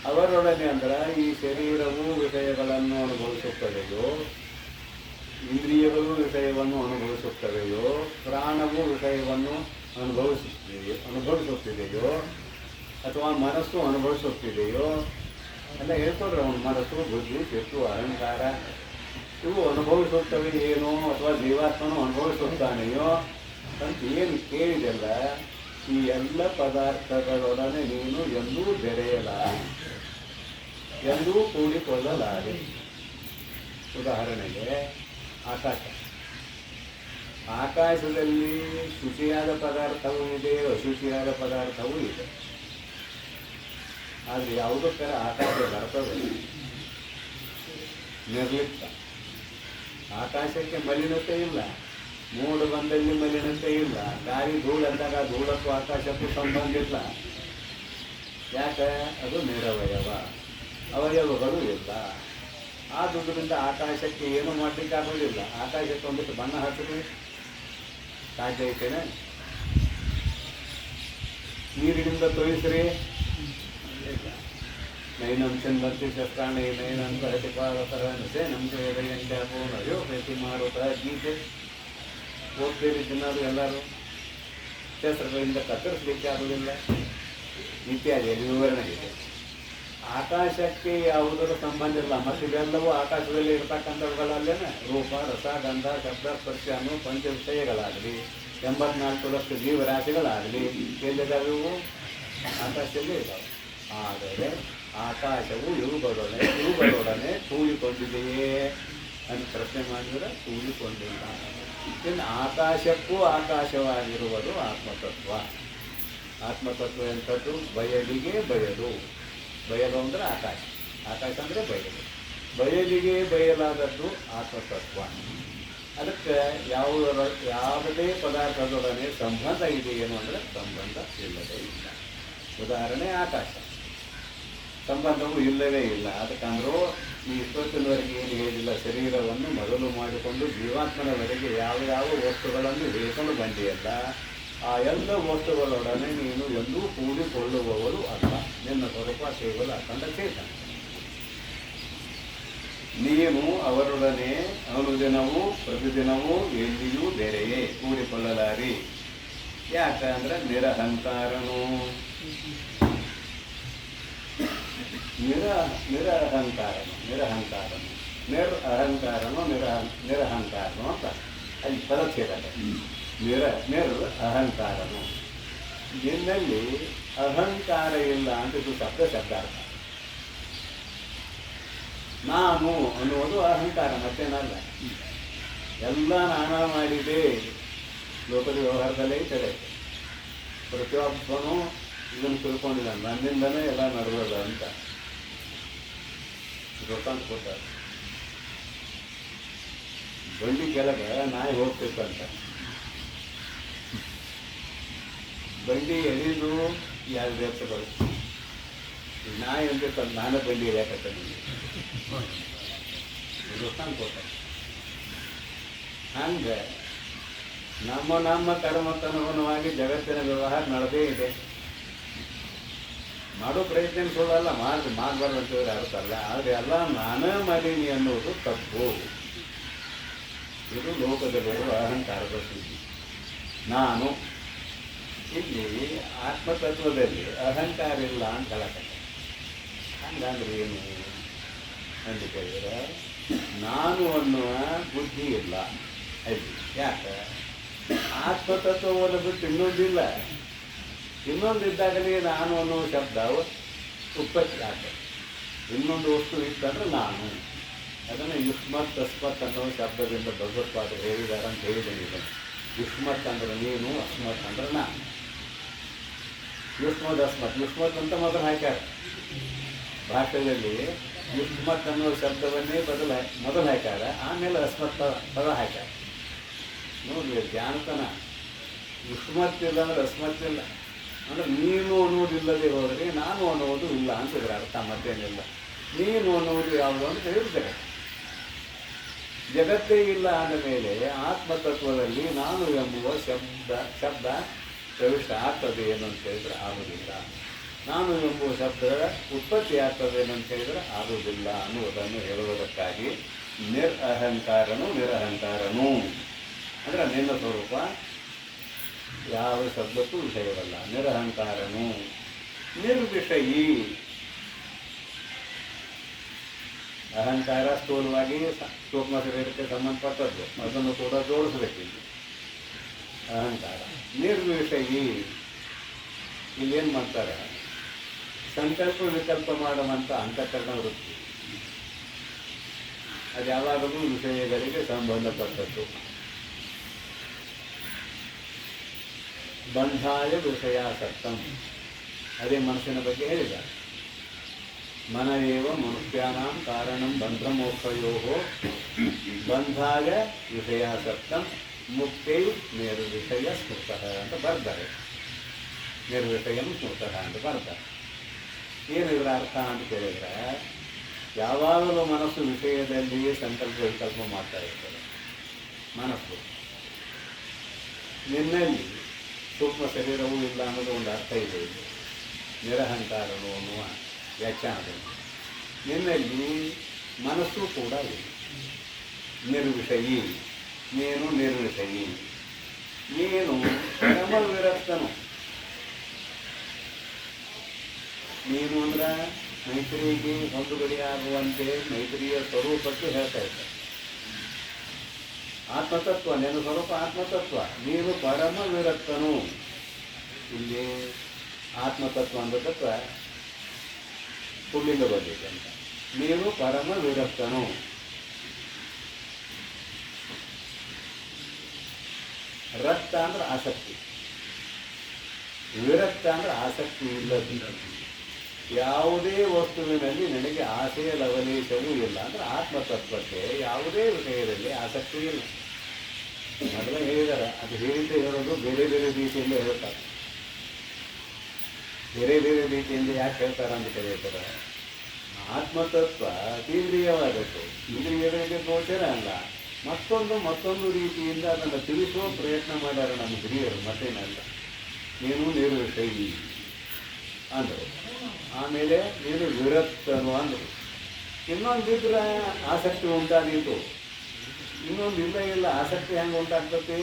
ಅವರೊಡನೆ ಅಂದ್ರೆ ಈ ಶರೀರವು ವಿಷಯಗಳನ್ನು ಅನುಭವಿಸುತ್ತದೆಯೋ, ಇಂದ್ರಿಯಗಳು ವಿಷಯವನ್ನು ಅನುಭವಿಸುತ್ತವೆಯೋ, ಪ್ರಾಣವು ವಿಷಯವನ್ನು ಅನುಭವಿಸುತ್ತಿದೆಯೋ ಅಥವಾ ಮನಸ್ಸು ಅನುಭವಿಸುತ್ತಿದೆಯೋ ಎಲ್ಲ ಹೇಳ್ಕೊಡ್ರೆ ಅವನ ಮನಸ್ಸು, ಬುದ್ಧಿ, ಚಿತ್ತು, ಅಹಂಕಾರ ಇವು ಅನುಭವಿಸುತ್ತವೆ ಏನೋ ಅಥವಾ ಜೀವಾತ್ಮನು ಅನುಭವಿಸುತ್ತಾನೆಯೋ ಅಂತ ಏನು ಕೇಳಿದೆಲ್ಲ, ಈ ಎಲ್ಲ ಪದಾರ್ಥಗಳೊಡನೆ ನೀನು ಎಂದೂ ಬೆರೆಯಲಾರೆ, ಎಂದೂ ಕೂಡಿಕೊಳ್ಳಲಾರೆ. ಉದಾಹರಣೆಗೆ ಆಕಾಶ. ಆಕಾಶದಲ್ಲಿ ಶುಚಿಯಾದ ಪದಾರ್ಥವೂ ಇದೆ, ಅಶುಚಿಯಾದ ಪದಾರ್ಥವೂ ಇದೆ. ಆದರೆ ಯಾವುದಕ್ಕಾರ ಆಕಾಶ ಬರ್ತದೆ ನಿರ್ಲಿಪ್ತ. ಆಕಾಶಕ್ಕೆ ಮಲಿನತೆ ಇಲ್ಲ, ಮೋಡ ಬಂದಲ್ಲಿ ಮಲಿನತೆ ಇಲ್ಲ, ಗಾಳಿ ಧೂಳು ಅಂದಾಗ ಧೂಳಕ್ಕೂ ಆಕಾಶಕ್ಕೂ ಸಂಬಂಧ ಇಲ್ಲ. ಯಾಕೆ? ಅದು ನಿರವಯವ, ಅವಯವಗಳು ಇಲ್ಲ. ಆದುದರಿಂದ ಆಕಾಶಕ್ಕೆ ಏನು ಮಾಡಲಿಕ್ಕೆ ಆಗೋದಿಲ್ಲ. ಆಕಾಶಕ್ಕೆ ಒಂದಿಷ್ಟು ಬಣ್ಣ ಹಾಕಿದ್ರೆ ಸಾಧ್ಯ ಐತೇನೆ? ನೀರಿನಿಂದ ತೋರಿಸ್ರಿ, ನೈನಂಶನ್ ಬರ್ತಿ ಶಸ್ತ್ರಾಣ ನೈನಂತ ಹತಿಪಾಲಕರಸೆ ನಮ್ಗೆ ಎದೆಯೋ ಪ್ರತಿ ಮಾರುತ ಗೀತೆ ಓದ್ತೀರಿ ಜನರು ಎಲ್ಲರೂ. ಶಸ್ತ್ರಗಳಿಂದ ಕತ್ತರಿಸಲಿಕ್ಕೆ ಆಗುವುದಿಲ್ಲ ಇತ್ಯಾದಿ ವಿವರಣೆ ಇದೆ. ಆಕಾಶಕ್ಕೆ ಯಾವುದರ ಸಂಬಂಧ ಇಲ್ಲ. ಮತ್ತು ಇವೆಲ್ಲವೂ ಆಕಾಶದಲ್ಲಿ ಇರತಕ್ಕಂಥವುಗಳಲ್ಲೇನೆ ರೂಪ, ರಸ, ಗಂಧ, ಶಬ್ದ, ಸ್ಪರ್ಶ ಅನ್ನೋ ಪಂಚ ವಿಷಯಗಳಾಗಲಿ, 84 ಲಕ್ಷ ಜೀವರಾಶಿಗಳಾಗಲಿ ಎಲ್ಲಿದ್ದಾವೆವು? ಆಕಾಶದಲ್ಲಿ ಇದ್ದಾವೆ. ಆದರೆ ಆಕಾಶವು ಇವುಗಳೊಡನೆ ಕೂಡಿಕೊಂಡಿದೆಯೇ ಅಂತ ಪ್ರಶ್ನೆ ಮಾಡಿದರೆ ಕೂಡಿಕೊಂಡಿಲ್ಲ. ಇನ್ನು ಆಕಾಶಕ್ಕೂ ಆಕಾಶವಾಗಿರುವುದು ಆತ್ಮತತ್ವ. ಆತ್ಮತತ್ವ ಎಂಥದ್ದು? ಬಯಲಿಗೆ ಬಯಲು. ಬಯಲು ಅಂದರೆ ಆಕಾಶ, ಆಕಾಶ ಅಂದರೆ ಬಯಲು. ಬಯಲಿಗೆ ಬಯಲಾದದ್ದು ಆತ್ಮತತ್ವ. ಅದಕ್ಕೆ ಯಾವುದೇ ಪದಾರ್ಥದೊಡನೆ ಸಂಬಂಧ ಇದೆಯೇನು ಅಂದರೆ ಸಂಬಂಧ ಇಲ್ಲದೇ ಇಲ್ಲ. ಉದಾಹರಣೆ ಆಕಾಶ. ಸಂಬಂಧವೂ ಇಲ್ಲವೇ ಇಲ್ಲ. ಅದಕ್ಕಂದ್ರೂ ಈ ಇಷ್ಟೊತ್ತಿನವರೆಗೆ ಏನು ಹೇಳಿಲ್ಲ, ಶರೀರವನ್ನು ಮೊದಲು ಮಾಡಿಕೊಂಡು ಜೀವಾತ್ಮನವರೆಗೆ ಯಾವ ಯಾವ ವಸ್ತುಗಳನ್ನು ಹೇಳ್ಕೊಂಡು ಬಂದಿಯಲ್ಲ, ಆ ಎಲ್ಲ ವಸ್ತುಗಳೊಡನೆ ನೀನು ಎಂದೂ ಕೂಡಿಕೊಳ್ಳುವವರು ಅಲ್ಲ. ನಿನ್ನ ಸ್ವರೂಪ ಕೇವಲ ಅಖಂಡ ಚೇತನ. ನೀನು ಅವರೊಡನೆ ಅನುದಿನವೂ ಪ್ರತಿದಿನವೂ ಎಲ್ಲಿಯೂ ಬೇರೆಯೇ ಕೂಡಿಕೊಳ್ಳಲಾರಿ. ಯಾಕಂದ್ರೆ ನಿರಹಂಕಾರನು ನಿರಹಂಕಾರನು ಅಂತ ಅಲ್ಲಿ ಪದಚ್ಛೇದ. ಅಹಂಕಾರನು ನಿನ್ನಲ್ಲಿ ಅಹಂಕಾರ ಇಲ್ಲ ಅಂತ ಇದು ಶಬ್ದಾರ್ಥ. ನಾನು ಅನ್ನುವುದು ಅಹಂಕಾರ, ಮತ್ತೇನಲ್ಲ. ಎಲ್ಲ ನಾನಾ ಮಾಡಿದೆ ಲೋಕದ ವ್ಯವಹಾರದಲ್ಲೇ ಇದ್ದಾರೆ. ಪ್ರತಿಯೊಬ್ಬನು ಇದನ್ನು ತಿಳ್ಕೊಂಡಿಲ್ಲ, ನನ್ನಿಂದನೇ ಎಲ್ಲ ನಡೆದದ ಅಂತ ಗೊತ್ತಂತ ಕೊಟ್ಟಾರೆ. ಬಂಡಿ ಕೆಳಗೆ ನಾಯಿ ಹೋಗ್ತಿತ್ತಂತ, ಬಂಡಿ ಎಳಿದು ಯಾರು ಎತ್ತಗಳು, ನಾಯಿ ಅಂತಿರ್ತಂತ ನಾನೇ ಬಂಡಿ ಎಳೆಯಕತ್ತ ನಿಮಗೆ ಗೊತ್ತಂತ ಕೊಟ್ಟಾರೆ. ಹಂಗೆ ನಮ್ಮ ಕರ್ಮಕ್ಕನುಗುಣವಾಗಿ ಜಗತ್ತಿನ ವ್ಯವಹಾರ ನಡೆದೇ ಇದೆ. ಮಾಡೋ ಪ್ರಯತ್ನ ಸುಳ್ಳಲ್ಲ, ಮಾಡಬಾರ್ದು ಅಂತೇಳಿ ಅರ್ಥಲ್ಲ. ಆದರೆ ಎಲ್ಲ ನಾನೇ ಮಾಡೀನಿ ಅನ್ನೋದು ತಪ್ಪು. ಇದು ಲೋಕದಲ್ಲಿರುವ ಅಹಂಕಾರದ ಸ್ಥಿತಿ. ನಾನು ಇಲ್ಲಿ ಆತ್ಮತತ್ವದಲ್ಲಿ ಅಹಂಕಾರ ಇಲ್ಲ ಅಂತ ಹೇಳಕತ್ತೆ. ಹಂಗಂದ್ರೆ ಏನು ಅಂತ ಕೇಳಿದ್ರೆ, ನಾನು ಅನ್ನುವ ಬುದ್ಧಿ ಇಲ್ಲ ಅಲ್ಲಿ. ಯಾಕೆ? ಆತ್ಮತತ್ವವನ್ನು ಬಿಟ್ಟು ಇನ್ನೊಂದಿಲ್ಲ. ಇನ್ನೊಂದಿದ್ದಾಗಲೇ ನಾನು ಅನ್ನೋ ಶಬ್ದ ಉತ್ಪತ್ತಿ ಆಗ್ತದೆ. ಇನ್ನೊಂದು ವಸ್ತು ಇತ್ತಂದ್ರೆ ನಾನು. ಅದನ್ನು ಯುಷ್ಮತ್ ಅಸ್ಮತ್ ಅನ್ನೋ ಶಬ್ದದಿಂದ ಭಗವತ್ಪಾದರು ಹೇಳಿದ್ದಾರೆ ಅಂತ ಹೇಳಿದ್ದೇನೆ. ಯುಷ್ಮತ್ ಅಂದ್ರೆ ನೀನು, ಅಸ್ಮತ್ ಅಂದ್ರೆ ನಾನು. ಯುಷ್ಮದ್ ಅಸ್ಮತ್, ಯುಷ್ಮತ್ ಅಂತ ಮೊದಲು ಹಾಕ್ಯಾರ ಭಾಷೆಯಲ್ಲಿ. ಯುಷ್ಮತ್ ಅನ್ನೋ ಶಬ್ದವನ್ನೇ ಮೊದಲು ಹಾಕ್ಯಾರ, ಆಮೇಲೆ ಅಸ್ಮತ್ ಪದ ಹಾಕ್ಯಾರ. ನೋಡ್ರಿ ಜಾಣತನ. ಯುಷ್ಮತ್ತಿಲ್ಲ ಅಂದ್ರೆ ಅಸ್ಮತ್ತಿಲ್ಲ ಅಂದ್ರೆ ನೀನು ಅನ್ನೋದಿಲ್ಲದೆ ಹೋದರೆ ನಾನು ಅನ್ನೋದು ಇಲ್ಲ ಅಂತಿದ್ರೆ ಅರ್ಥ. ಮತ್ತೇನಿಲ್ಲ. ನೀನು ಅನ್ನೋದು ಯಾವುದು ಅಂತ ಹೇಳಿರ್ತಾರೆ. ಜಗತ್ತೇ ಇಲ್ಲ ಅಂದ ಮೇಲೆ ಆತ್ಮತತ್ವದಲ್ಲಿ ನಾನು ಎಂಬುವ ಶಬ್ದ ಪ್ರವೇಶ ಆಗ್ತದೆ ಏನಂತ ಹೇಳಿದ್ರೆ ಆಗುವುದಿಲ್ಲ. ನಾನು ಎಂಬುವ ಶಬ್ದದ ಉತ್ಪತ್ತಿ ಆಗ್ತದೆ ಏನಂತ ಹೇಳಿದ್ರೆ ಆಗುವುದಿಲ್ಲ ಅನ್ನುವುದನ್ನು ಹೇಳುವುದಕ್ಕಾಗಿ ನಿರಹಂಕಾರನು ಅಂದ್ರೆ ನಿನ್ನ ಸ್ವರೂಪ ಯಾವ ಶಬ್ದಕ್ಕೂ ವಿಷಯವಲ್ಲ. ನಿರಹಂಕಾರನು. ನಿರ್ವಿಷಯಿ. ಅಹಂಕಾರ ಸ್ಥೂಲವಾಗಿ ಸೂಕ್ಷ್ಮ ಶರೀರಕ್ಕೆ ಸಂಬಂಧಪಟ್ಟದ್ದು, ಅದನ್ನು ಕೂಡ ಜೋಡಿಸಬೇಕಿಲ್ಲ. ಅಹಂಕಾರ ನಿರ್ವಿಷಯಿ. ಇಲ್ಲೇನು ಮಾಡ್ತಾರೆ, ಸಂಕಲ್ಪ ವಿಕಲ್ಪ ಮಾಡುವಂಥ ಅಂತಃಕರಣ ವೃತ್ತಿ. ಅದು ಯಾವಾಗಲೂ ವಿಷಯಗಳಿಗೆ ಸಂಬಂಧಪಟ್ಟದ್ದು. ಬಂಧಾಯ ವಿಷಯಾಸಕ್ತಂ. ಅದೇ ಮನಸ್ಸಿನ ಬಗ್ಗೆ ಹೇಳಿದ. ಮನವೇವ ಮನುಷ್ಯಾನಾಂ ಕಾರಣಂ ಬಂಧಮೋಕ್ಷಯೋ ಬಂಧಾಯ ವಿಷಯಾಸಕ್ತಂ ಮುಕ್ತೈ ನಿರ್ವಿಷಯ ಸ್ಮೃತಃ ಅಂತ ಬರ್ತಾರೆ. ನಿರ್ವಿಷಯಂ ಸ್ಮೃತಃ ಅಂತ ಬರ್ತಾರೆ. ಏನು ಇದರ ಅರ್ಥ ಅಂತ ಕೇಳಿದ್ರೆ, ಯಾವಾಗಲೂ ಮನಸ್ಸು ವಿಷಯದಲ್ಲಿಯೇ ಸಂಕಲ್ಪ ವಿಕಲ್ಪ ಮಾಡ್ತಾ ಇರ್ತದೆ. ಮನಸ್ಸು ನಿನ್ನಲ್ಲಿ ಸೂಕ್ಷ್ಮ ಶರೀರವೂ ಇಲ್ಲ ಅನ್ನೋದು ಒಂದು ಅರ್ಥ ಇದೆ. ಇದು ನಿರಹಂಕಾರನು ಅನ್ನುವ ವ್ಯಾಖ್ಯಾನದಲ್ಲಿ ನಿನ್ನಲ್ಲಿ ಮನಸ್ಸು ಕೂಡ ಇದೆ. ನಿರ್ವಿಷಯಿ. ನೀನು ನಿರ್ವಿಷಯಿ. ನೀನು ಪರಮವಿರಕ್ತನು. ನೀನು ಅಂದ್ರೆ ಮೈತ್ರಿಗೆ ಹೊಂದುಗಡಿಯಾಗುವಂತೆ ಮೈತ್ರಿಯ ಸ್ವರೂಪಕ್ಕೆ ಹೇಳ್ತಾ ಇದ್ದ. ಆತ್ಮತತ್ವ, ನಿನ್ನ ಸ್ವರೂಪ ಆತ್ಮತತ್ವ. ನೀನು ಪರಮ ವಿರಕ್ತನು. ಇಲ್ಲಿ ಆತ್ಮತತ್ವ ಅಂದತತ್ವ ಪುಲ್ಲಿಂಗ ಬಂದಿದೆ ಅಂತ. ನೀನು ಪರಮ ವಿರಕ್ತನು. ರಕ್ತ ಅಂದ್ರೆ ಆಸಕ್ತಿ, ವಿರಕ್ತ ಅಂದ್ರೆ ಆಸಕ್ತಿ ಇಲ್ಲದ. ಯಾವುದೇ ವಸ್ತುವಿನಲ್ಲಿ ನನಗೆ ಆಸೆಯ ಲವಲೇಶವೂ ಇಲ್ಲ ಅಂದ್ರೆ ಆತ್ಮತತ್ವಕ್ಕೆ ಯಾವುದೇ ವಿಷಯದಲ್ಲಿ ಆಸಕ್ತಿ ಇಲ್ಲ. ಮೊದಲೇ ಹೇಳಿದಾರೆ. ಅದು ಹೇಳಿದ್ದೆ ಹೇಳೋದು ಬೇರೆ ಬೇರೆ ರೀತಿಯಿಂದ ಹೇಳ್ತಾರೆ. ಬೇರೆ ಬೇರೆ ರೀತಿಯಿಂದ ಯಾಕೆ ಹೇಳ್ತಾರೆ ಅಂತ ಕೇಳಿರ್ತಾರೆ. ಆತ್ಮತತ್ವ ಅತೀಂದ್ರಿಯವಾದದ್ದು, ಇಂದ್ರಿಯಗಳಿಗೆ ಗೋಚರ ಅಲ್ಲ. ಮತ್ತೊಂದು ರೀತಿಯಿಂದ ಅದನ್ನು ತಿಳಿಸುವ ಪ್ರಯತ್ನ ಮಾಡ್ಯಾರ ನಮ್ಮ ಹಿರಿಯರು, ಮತ್ತೇನಲ್ಲ. ನೀನು ನಿರ್ವಿಷಯ ಅಂದರು. ಆಮೇಲೆ ನೀನು ವಿರಕ್ತನು ಅಂದರು. ಇನ್ನೊಂದಿದ್ರೆ ಆಸಕ್ತಿ ಉಂಟಾದೀತು, ಇನ್ನೊಂದು ಇಲ್ಲ ಆಸಕ್ತಿ ಹೆಂಗೆ ಉಂಟಾಗ್ತತಿ?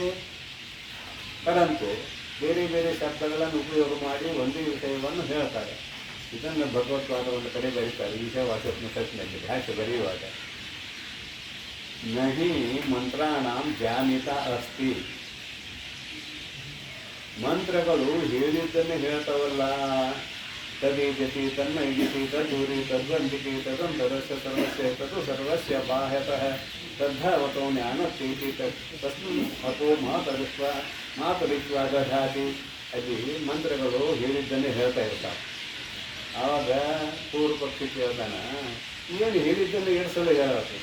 ಪರಂತು ಬೇರೆ ಬೇರೆ ಶಬ್ದಗಳನ್ನು ಉಪಯೋಗ ಮಾಡಿ ಒಂದೇ ವಿಷಯವನ್ನು ಹೇಳ್ತಾರೆ. ಇದನ್ನು ಭಗವತ್ಪಾದ ಒಂದು ಕಡೆ ಬರೀತಾರೆ, ಈಶಾವಾಸ್ಯೋಪನಿಷತ್ನಲ್ಲಿ ಭಾಷೆ ಬರೆಯುವಾಗ. ನಹಿ ಮಂತ್ರಾಣಾಂ ಜಾಮಿತ ಅಸ್ತಿ. ಮಂತ್ರಗಳು ಹೇಳಿದ್ದನ್ನೇ ಹೇಳ್ತಾವಲ್ಲ. ತದೀಜತಿ ತನ್ನೈಜತಿ ತದ್ದೂರಿ ತದ್ವಂತಿಕೆ ತದಂತರಸ್ಯ ಸರ್ವಸ್ಯ ತದು ಸರ್ವಸ್ಯ ಬಾಹ್ಯತಃ ತದ್ಧಾವತೋ ಜ್ಞಾನತ್ಯೇತಿ ತಸ್ಮಿನ್ ಅತೋ ಮಾತರಿತ್ವ ದಧಾತಿ. ಅಲ್ಲಿ ಮಂತ್ರಗಳು ಹೇಳಿದ್ದನ್ನೇ ಹೇಳ್ತಾ ಇರ್ತಾವೆ. ಆವಾಗ ಪೂರ್ವ ಪಕ್ಷಿ ಕೇಳ್ತಾನ, ಏನು ಹೇಳಿದ್ದನ್ನು ಎರಡು ಸಲ ಹೇಳತ್ತೆ.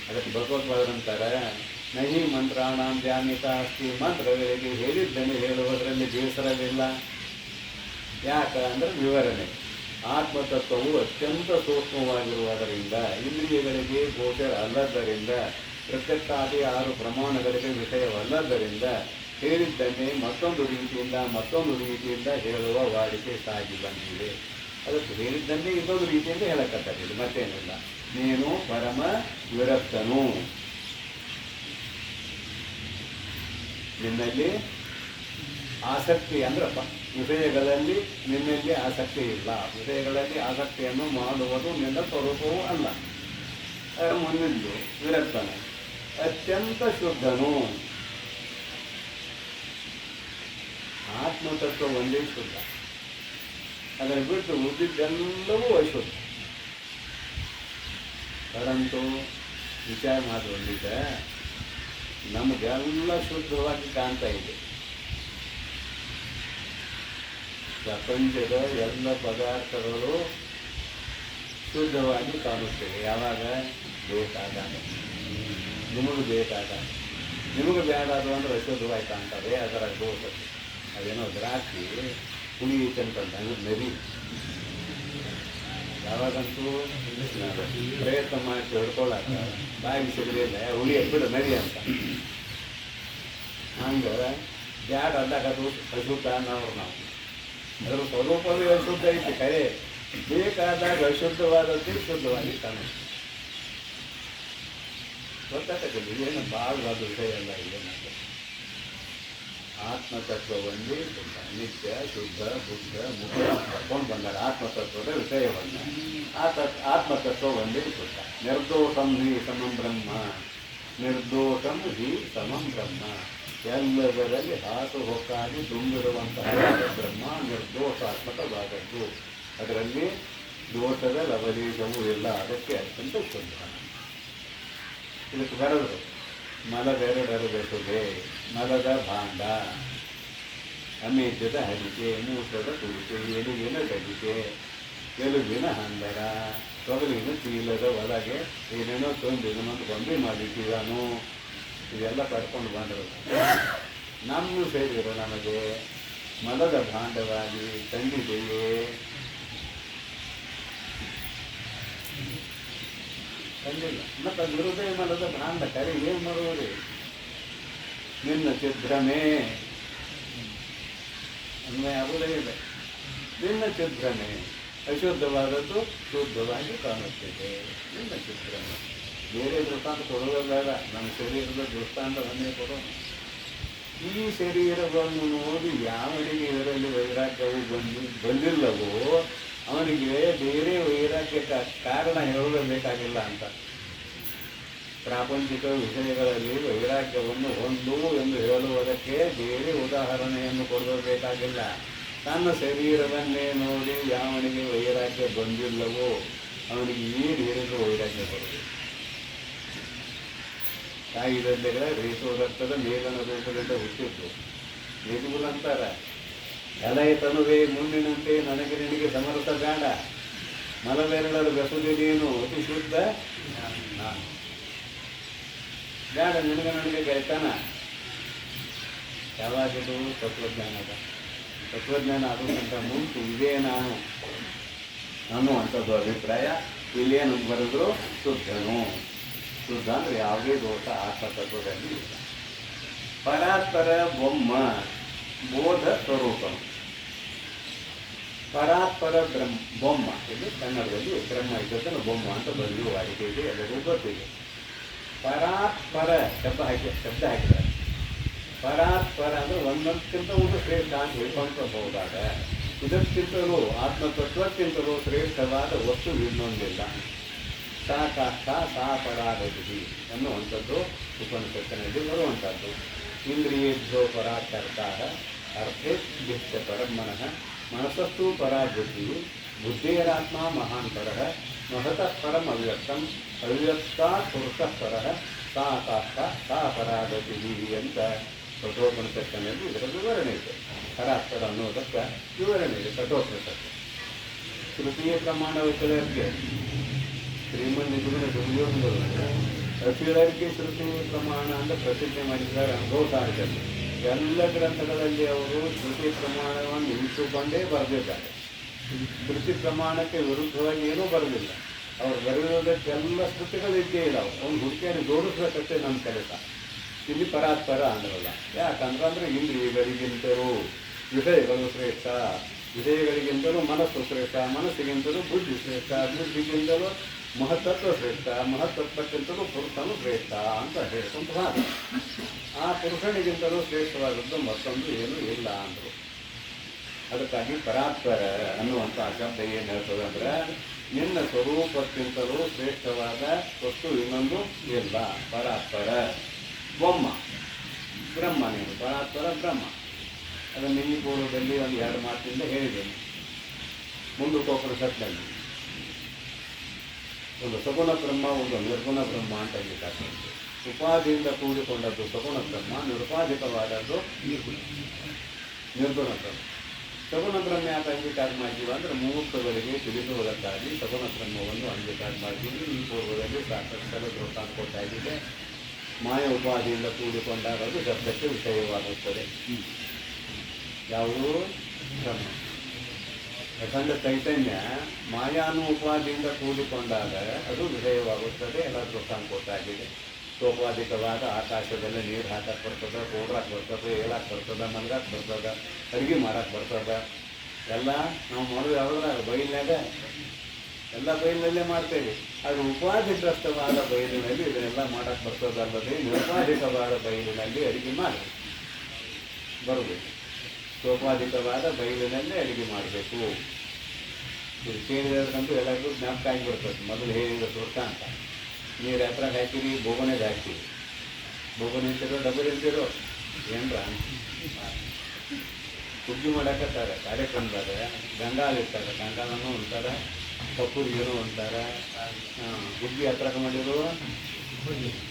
ಅದಕ್ಕೆ ಭಗವತ್ಪಾದರಂತಾರೆ, ನಹಿ ಮಂತ್ರಾಣಾಂ ಜಾಮಿತ ಅಸ್ತಿ. ಮಂತ್ರಗಳಿಗೆ ಹೇಳಿದ್ದನ್ನು ಹೇಳುವುದರಲ್ಲಿ ಬೇಸರವಿಲ್ಲ. ಯಾಕಂದ್ರೆ ವಿವರಣೆ. ಆತ್ಮತತ್ವವು ಅತ್ಯಂತ ಸೂಕ್ಷ್ಮವಾಗಿರುವುದರಿಂದ, ಇಂದ್ರಿಯಗಳಿಗೆ ಗೋಚರ ಅಲ್ಲದ್ದರಿಂದ, ಪ್ರತ್ಯಕ್ಷಾದಿ 6 ಪ್ರಮಾಣಗಳಿಗೆ ವಿಷಯವಲ್ಲದ್ದರಿಂದ ಹೇಳಿದ್ದನ್ನೇ ಮತ್ತೊಂದು ರೀತಿಯಿಂದ ಹೇಳುವ ವಾಡಿಕೆ ಸಾಗಿ ಬಂದಿದೆ. ಅದಕ್ಕೆ ಹೇಳಿದ್ದನ್ನೇ ಇನ್ನೊಂದು ರೀತಿಯಿಂದ ಹೇಳಕತ್ತಿಲ್ಲ, ಮತ್ತೇನಿಲ್ಲ. ನೀನು ಪರಮ ವಿರಕ್ತನು, ನಿನ್ನಲ್ಲಿ ಆಸಕ್ತಿ ಅಂದ್ರಪ್ಪ, ವಿಷಯಗಳಲ್ಲಿ ನಿನ್ನಲ್ಲಿ ಆಸಕ್ತಿ ಇಲ್ಲ. ವಿಷಯಗಳಲ್ಲಿ ಆಸಕ್ತಿಯನ್ನು ಮಾಡುವುದು ನಿನ್ನ ಸ್ವರೂಪವೂ ಅಲ್ಲ. ಮುಂದಿದ್ದು ವಿರಕ್ತನು, ಅತ್ಯಂತ ಶುದ್ಧನು. ಆತ್ಮತತ್ವ ಒಂದೇ ಶುದ್ಧ, ಅದನ್ನು ಬಿಟ್ಟು ಉಳಿದಿದ್ದೆಲ್ಲವೂ ಅಶುದ್ಧ. ಪರಂತು ವಿಚಾರ ಮಾಡುವಂದಿದ್ದ ನಮಗೆಲ್ಲ ಶುದ್ಧವಾಗಿ ಕಾಣ್ತಾ ಇದೆ. ಪ್ರಪಂಚದ ಎಲ್ಲ ಪದಾರ್ಥಗಳು ಶುದ್ಧವಾಗಿ ಕಾಣುತ್ತವೆ. ಯಾವಾಗ? ಬೇಕಾದಾಗ, ನಿಮಗೆ ಬೇಕಾದಾಗ. ನಿಮಗೆ ಬೇಡಾದು ಅಂದ್ರೆ ಅಶುದ್ಧವಾಗಿ ಕಾಣ್ತವೆ. ಅದರ ದೋಷ ಅದೇನೋ ದ್ರಾಕ್ಷಿ ಹುಳಿಯುತ್ತಂತಂದ ನದಿ. ಯಾವಾಗಂತೂ ಪ್ರಯತ್ನ ಮಾಡಿ ಹಿಡ್ಕೊಳ್ಳಾಕ ಬಾಯಿ ಸಿಗಲಿಲ್ಲ, ಹುಳಿ ಬಿಡು ನದಿ ಅಂತ. ಹಂಗೆ ಬ್ಯಾಡ ಅಂದಾಗ ಅದು ಅಶುದ್ಧ ಅನ್ನೋರು ನಾವು. ಅದರ ಸ್ವರೂಪವೇ ಅಶುದ್ಧ ಐತಿ ಕರೆ. ಬೇಕಾದಾಗ ಅಶುದ್ಧವಾದದ್ದು ಶುದ್ಧವಾಗಿ ಕಾಣುತ್ತೆ. ಗೊತ್ತಾಗತ್ತಿಲ್ಲ, ಏನು ಭಾಳವಾದ ವಿಷಯ ಎಲ್ಲ ಇದೆ. ಆತ್ಮತತ್ವ ಒಂದೇ ಶುದ್ಧ, ನಿತ್ಯ ಶುದ್ಧ ಬುದ್ಧ ಮುಖ್ಯ ಕರ್ಕೊಂಡು ಬಂದಾರೆ ಆತ್ಮತತ್ವದ ವಿಷಯವನ್ನು. ಆತ್ಮತತ್ವ ಒಂದೇ ಶುದ್ಧ. ನಿರ್ದೋಷಂ ಹಿ ಸಮಂ ಬ್ರಹ್ಮ, ನಿರ್ದೋಷಂ ಹಿ ಸಮಂ ಬ್ರಹ್ಮ. ಎಲ್ಲದರಲ್ಲಿ ಹಾಸು ಹೊಕ್ಕಾಗಿ ತುಂಬಿರುವಂತಹ ಬ್ರಹ್ಮ ನಿರ್ದೋಷಾತ್ಮಕವಾದದ್ದು. ಅದರಲ್ಲಿ ದೋಷದ ಲವಲೇಶವೂ ಇಲ್ಲ. ಅದಕ್ಕೆ ಅತ್ಯಂತ ಶುದ್ಧ. ಇದಕ್ಕೆ ಬರೆದರು, ಮಲದೆರಡರದೆಸುಗೆ, ಮಲದ ಭಾಂಡ, ಅಮೇಧ್ಯದ ಹರಿಕೆ, ಮೂಸದ ತುಳಿಕೆ, ಎಲುವಿನ ಗಡಿಕೆ, ಎಲುವಿನ ಹಂದರ, ತೊಗಲಿನ ಚೀಲದ ಒಳಗೆ ಏನೇನೋ ತಂದು ಇನ್ನೊಂದು ಗೊಂಬೆ ಮಾಡಿಟ್ಟಿದ್ದಾನು. ಇದೆಲ್ಲ ಪಡ್ಕೊಂಡು ಬಂದರು. ನಮ್ಮ ಸೇರಿರೋ ನಮಗೆ ಮಲದ ಭಾಂಡವಾಗಿ ತಂದಿದೆಯೇ? ತಂದಿಲ್ಲ. ಮತ್ತು ಅದು ಹೃದಯ ಮಲದ ಭಾಂಡ ಕರೆ ಏನು ಮಾಡುವುದು? ನಿನ್ನ ಚಿದ್ರಮೇ ಅನ್ವಯ ಆಗುವುದೇ ಇದೆ. ನಿನ್ನ ಚಿದ್ರಮೇ ಅಶುದ್ಧವಾದದ್ದು ಶುದ್ಧವಾಗಿ ಕಾಣುತ್ತಿದೆ. ನಿನ್ನ ಚಿದ್ರಮೇ. ಬೇರೆ ದೃಷ್ಟಾಂತ ಕೊಡೋದೇ ಬೇಡ, ನಮ್ಮ ಶರೀರದ ದೃಷ್ಟಾಂತವನ್ನೇ ಕೊಡೋಣ. ಈ ಶರೀರವನ್ನು ನೋಡಿ ಯಾವನಿಗೆ ಇದರಲ್ಲಿ ವೈರಾಗ್ಯವು ಬಂದಿಲ್ಲವೋ ಅವನಿಗೆ ಬೇರೆ ವೈರಾಗ್ಯಕ್ಕೆ ಕಾರಣ ಹೇಳಬೇಕಾಗಿಲ್ಲ ಅಂತ. ಪ್ರಾಪಂಚಿಕ ವಿಷಯಗಳಲ್ಲಿ ವೈರಾಗ್ಯವನ್ನು ಹೊಂದು ಎಂದು ಹೇಳುವುದಕ್ಕೆ ಬೇರೆ ಉದಾಹರಣೆಯನ್ನು ಕೊಡಬೇಕಾಗಿಲ್ಲ. ತನ್ನ ಶರೀರವನ್ನೇ ನೋಡಿ ಯಾವನಿಗೆ ವೈರಾಗ್ಯ ಬಂದಿಲ್ಲವೋ ಅವನಿಗೆ ಈ ನೀರಿಗೂ ವೈರಾಗ್ಯ ಬರುವುದು. ತಾಯಿ ದಂಡೆಗಳ ರೇಸೋ ರಕ್ತದ ಮೇಲನ ರೂಪದಿಂದ ಹುಟ್ಟಿದ್ದು. ಯದುಗುಲಂತಾರ, ಎಲೈ ತನುವೇ ಮುಂದಿನಂತೆ ನನಗೆ ನಿನಗೆ ಸಮರ್ಥ ಬೇಡ, ಮಲಬೆರಳರು ಬೆಸುವುದೇನು ಅತಿ ಶುದ್ಧ ನಾನು ಬೇಡ, ನಿನಗೆ ನನಗೆ ಗೆಳತನ. ಯಾವಾಗಿದು? ತತ್ವಜ್ಞಾನದ. ತತ್ವಜ್ಞಾನ ಆಗೋಕ್ಕಿಂತ ಮುಂಚೆ ಇದೇ ನಾನು. ಅನ್ನುವಂಥದ್ದು ಅಭಿಪ್ರಾಯ. ಇಲ್ಲೇನು ಬರೆದ್ರು ಶುದ್ಧನು. ಶುದ್ಧ ಅಂದರೆ ಯಾವುದೇ ದೋಷ ಆತ್ಮತತ್ವದಲ್ಲಿ ಇಲ್ಲ. ಪರಾತ್ಪರ ಬೊಮ್ಮ ಬೋಧ ಸ್ವರೂಪನು. ಪರಾತ್ಪರ ಬೊಮ್ಮ, ಇದು ಕನ್ನಡದಲ್ಲಿ ಬ್ರಹ್ಮ ಇದ್ದದನ್ನು ಬೊಮ್ಮ ಅಂತ ಬರೆಯುವ ವಾಡಿಕೆ ಇದೆ, ಎಲ್ಲರಿಗೂ ಗೊತ್ತಿದೆ. ಪರಾತ್ಪರ ಶಬ್ದ ಹಾಕಿದ್ದಾರೆ. ಪರಾತ್ಪರ ಅಂದರೆ ಒಂದಕ್ಕಿಂತ ಒಂದು ಶ್ರೇಷ್ಠ ಅಂತ ಹೇಳ್ಕೊಂಡ್ಬಹುದಾದ, ಇದಕ್ಕಿಂತಲೂ ಆತ್ಮತತ್ವಕ್ಕಿಂತಲೂ ಶ್ರೇಷ್ಠವಾದ ವಸ್ತು ಇನ್ನೊಂದಿಲ್ಲ. ಸಾ ಪರಾಗತಿ ಅನ್ನುವಂಥದ್ದು ಉಪನಿಷತ್ತಿನಲ್ಲಿ ಬರುವಂಥದ್ದು. ಇಂದ್ರಿಯೇಭ್ಯೋ ಪರಾಕರ್ತಾರ ಅರ್ಥೇಭ್ಯ ಪರಮನಃ ಮನಸ್ಸಸ್ತು ಪರಾಬುದ್ಧಿ ಬುದ್ಧೇರಾತ್ಮ ಮಹಾಂತರಃ ಮಹತಃ ಪರಂ ಅವ್ಯಕ್ತಂ ಅವ್ಯಕ್ತಾ ಪುರುಷಃ ಪರಃ ಸಾ ಪರಾಗತಿ ಅಂತ ಕಠೋಪನಿಷತ್ತಿನಲ್ಲಿ ಇದರ ವಿವರಣೆ ಇದೆ. ಪರಾತ್ಪರ ಅನ್ನೋದಕ್ಕೆ ವಿವರಣೆ ಇದೆ ಕಠೋಪನಿಷತ್ತು. ತೃತೀಯ ಪ್ರಮಾಣ ವಿಷಯಕ್ಕೆ ಶ್ರೀಮಂತ ದುರ್ಯೋಧನರು ಅಖಿಲರಿಗೆ ತೃತೀಯ ಪ್ರಮಾಣ ಅಂತ ಪ್ರತಿಜ್ಞೆ ಮಾಡಿದ್ದಾರೆ. ಅನುಭವ ಸಾಧ್ಯತೆ ಎಲ್ಲ ಗ್ರಂಥಗಳಲ್ಲಿ ಅವರು ತೃತೀಯ ಪ್ರಮಾಣವನ್ನು ಇಟ್ಟುಕೊಂಡೇ ಬರೆದಿದ್ದಾರೆ. ತೃತೀಯ ಪ್ರಮಾಣಕ್ಕೆ ವಿರುದ್ಧವಾಗಿ ಏನೂ ಬರೆದಿಲ್ಲ. ಅವ್ರು ಬರೆಯೋದಕ್ಕೆಲ್ಲ ಶ್ರುತಿಗಳು ಇದ್ದೇ ಇಲ್ಲ. ಅವ್ನು ಹುಡುಕಿಯನ್ನು ಜೋಡಿಸ್ಬೇಕಷ್ಟೇ ನಮ್ಮ ಕೆಲಸ. ಇಲ್ಲಿ ಪರಾತ್ಪರ ಅಂದ್ರಲ್ಲ. ಯಾಕಂದ್ರೆ ಇಂದ್ರಿಯಗಳಿಗಿಂತಲೂ ವಿಷಯಗಳು ಶ್ರೇಷ್ಠ, ವಿಷಯಗಳಿಗಿಂತಲೂ ಮನಸ್ಸು ಶ್ರೇಷ್ಠ, ಮನಸ್ಸಿಗಿಂತಲೂ ಬುದ್ಧಿ ಶ್ರೇಷ್ಠ, ಬುದ್ಧಿಗಿಂತಲೂ ಮಹತ್ತತ್ವ ಶ್ರೇಷ್ಠ, ಮಹತ್ತತ್ವಕ್ಕಿಂತಲೂ ಪುರುಷನು ಶ್ರೇಷ್ಠ ಅಂತ ಹೇಳ್ಕೊಂಡು ಹಾಗೆ. ಆ ಪುರುಷನಿಗಿಂತಲೂ ಶ್ರೇಷ್ಠವಾದದ್ದು ಮತ್ತೊಂದು ಏನೂ ಇಲ್ಲ ಅಂದರು. ಅದಕ್ಕಾಗಿ ಪರಾತ್ಪರ ಅನ್ನುವಂಥ ಶಬ್ದ ಏನು ಹೇಳ್ತದೆ ಅಂದರೆ, ನಿನ್ನ ಸ್ವರೂಪಕ್ಕಿಂತಲೂ ಶ್ರೇಷ್ಠವಾದ ವಸ್ತು ಇನ್ನೊಂದು ಇಲ್ಲ. ಪರಾತ್ಪರ ಬೊಮ್ಮ ಬ್ರಹ್ಮ. ನೀನು ಪರಾತ್ಪರ ಬ್ರಹ್ಮ. ಅದನ್ನು ಈ ಪೂರ್ವದಲ್ಲಿ ಒಂದು 2 ಮಾತಿನಿಂದ ಹೇಳಿದ್ದೇನೆ. ಮುಂದಕ್ಕೆ ಉಪನಿಷತ್ತಿನಲ್ಲಿ ಒಂದು ಸಗುಣ ಬ್ರಹ್ಮ, ಒಂದು ನಿರ್ಗುಣ ಬ್ರಹ್ಮ ಅಂತ ಹೇಳ್ತಾರೆ. ಉಪಾಧಿಯಿಂದ ಕೂಡಿಕೊಂಡದ್ದು ಸಗುಣ ಬ್ರಹ್ಮ, ನಿರುಪಾಧಿಕವಾದದ್ದು ನಿರ್ಗುಣ ಬ್ರಹ್ಮ. ಸಗುಣ ಬ್ರಹ್ಮ ಯಾಕೆ ಅಂಗೀಕಾರ ಮಾಡಿದ್ದೀವಿ ಅಂದರೆ, ಮುಹೂರ್ತಗಳಿಗೆ ತಿಳಿಸುವುದಕ್ಕಾಗಿ ಸಗುಣ ಬ್ರಹ್ಮವನ್ನು ಅಂಗೀಕಾರ ಮಾಡಿದ್ದೀವಿ. ಈ ಪೂರ್ವದಲ್ಲಿ ಸಾಕಷ್ಟು ದೃಷ್ಟಾಂತ ಕೊಟ್ಟಾಗಿದೆ. ಮಾಯ ಉಪಾಧಿಯಿಂದ ಕೂಡಿಕೊಂಡಾಗ ಅದು ಶಬ್ದಕ್ಕೆ ವಿಷಯವಾಗುತ್ತದೆ. ಯಾವುದು? ಬ್ರಹ್ಮ. ಅಖಂಡ ಚೈತನ್ಯ ಮಾಯಾನು ಉಪಾಧಿಯಿಂದ ಕೂಡಿಕೊಂಡಾಗ ಅದು ವಿಷಯವಾಗುತ್ತದೆ. ಎಲ್ಲ ದೃಷ್ಟಾಂತ ಕೊಟ್ಟಾಗಿದೆ. ಸೋಪಾಧಿಕವಾದ ಆಕಾಶದಲ್ಲಿ ನೀರು ಹಾಕಕ್ಕೆ ಬರ್ತದೆ, ಕೂಡ್ರಾಕ್ ಬರ್ತದೆ, ಹೇಳಕ್ಕೆ ಬರ್ತದೆ, ಮಲ್ಗಕ್ಕೆ ಬರ್ತದೆ, ಅಡುಗೆ ಮಾಡಕ್ಕೆ ಬರ್ತದೆ. ಎಲ್ಲ ನಾವು ಮಾಡೋದು ಯಾವ್ದಾರ ಬೈಲಿನಾಗ, ಎಲ್ಲ ಬೈಲಿನಲ್ಲೇ ಮಾಡ್ತೇವೆ. ಅದು ಉಪಾಧಿಗ್ರಸ್ತವಾದ ಬೈಲಿನಲ್ಲಿ ಇದನ್ನೆಲ್ಲ ಮಾಡಕ್ಕೆ ಬರ್ತದಲ್ಲದೆ ನಿರುಪಾಧಿಕವಾದ ಬೈಲಿನಲ್ಲಿ ಅಡುಗೆ ಮಾಡಿ ಬರಬೇಕು. ಸೋಪಾಧಿಕವಾದ ಬೈಲಿನಲ್ಲೇ ಅಡುಗೆ ಮಾಡಬೇಕು. ಇದು ಕೇಳಿದಂತೂ ಎಲ್ಲರಿಗೂ ಜ್ಞಾಪಕ ಆಗಿಬಿಡ್ತದೆ. ಮೊದಲು ಹೇಳಿದ ಅಂತ ನೀರು ಹತ್ರ ಹಾಕಿರಿ, ಬೋಗನೆಗೆ ಹಾಕಿರಿ. ಬೋಗನೆ ಇರ್ತಿರೋ ಡಬ್ಬರಿ ಇರ್ತಿರೋ ಏನ್ರ ಹುಗ್ಗಿ ಮಾಡಕತ್ತಾರೆ ಕಾರ್ಯಕ್ರಮದಾಗ. ಗಂಗಾಲ್ ಇರ್ತಾರೆ, ಗಂಗಾಲನ್ನು ಅಂತಾರೆ, ಕಪ್ಪುರಿಗೇನು ಅಂತಾರೆ. ಹುಗ್ಗಿ ಹತ್ರ ಮಾಡಿರೋ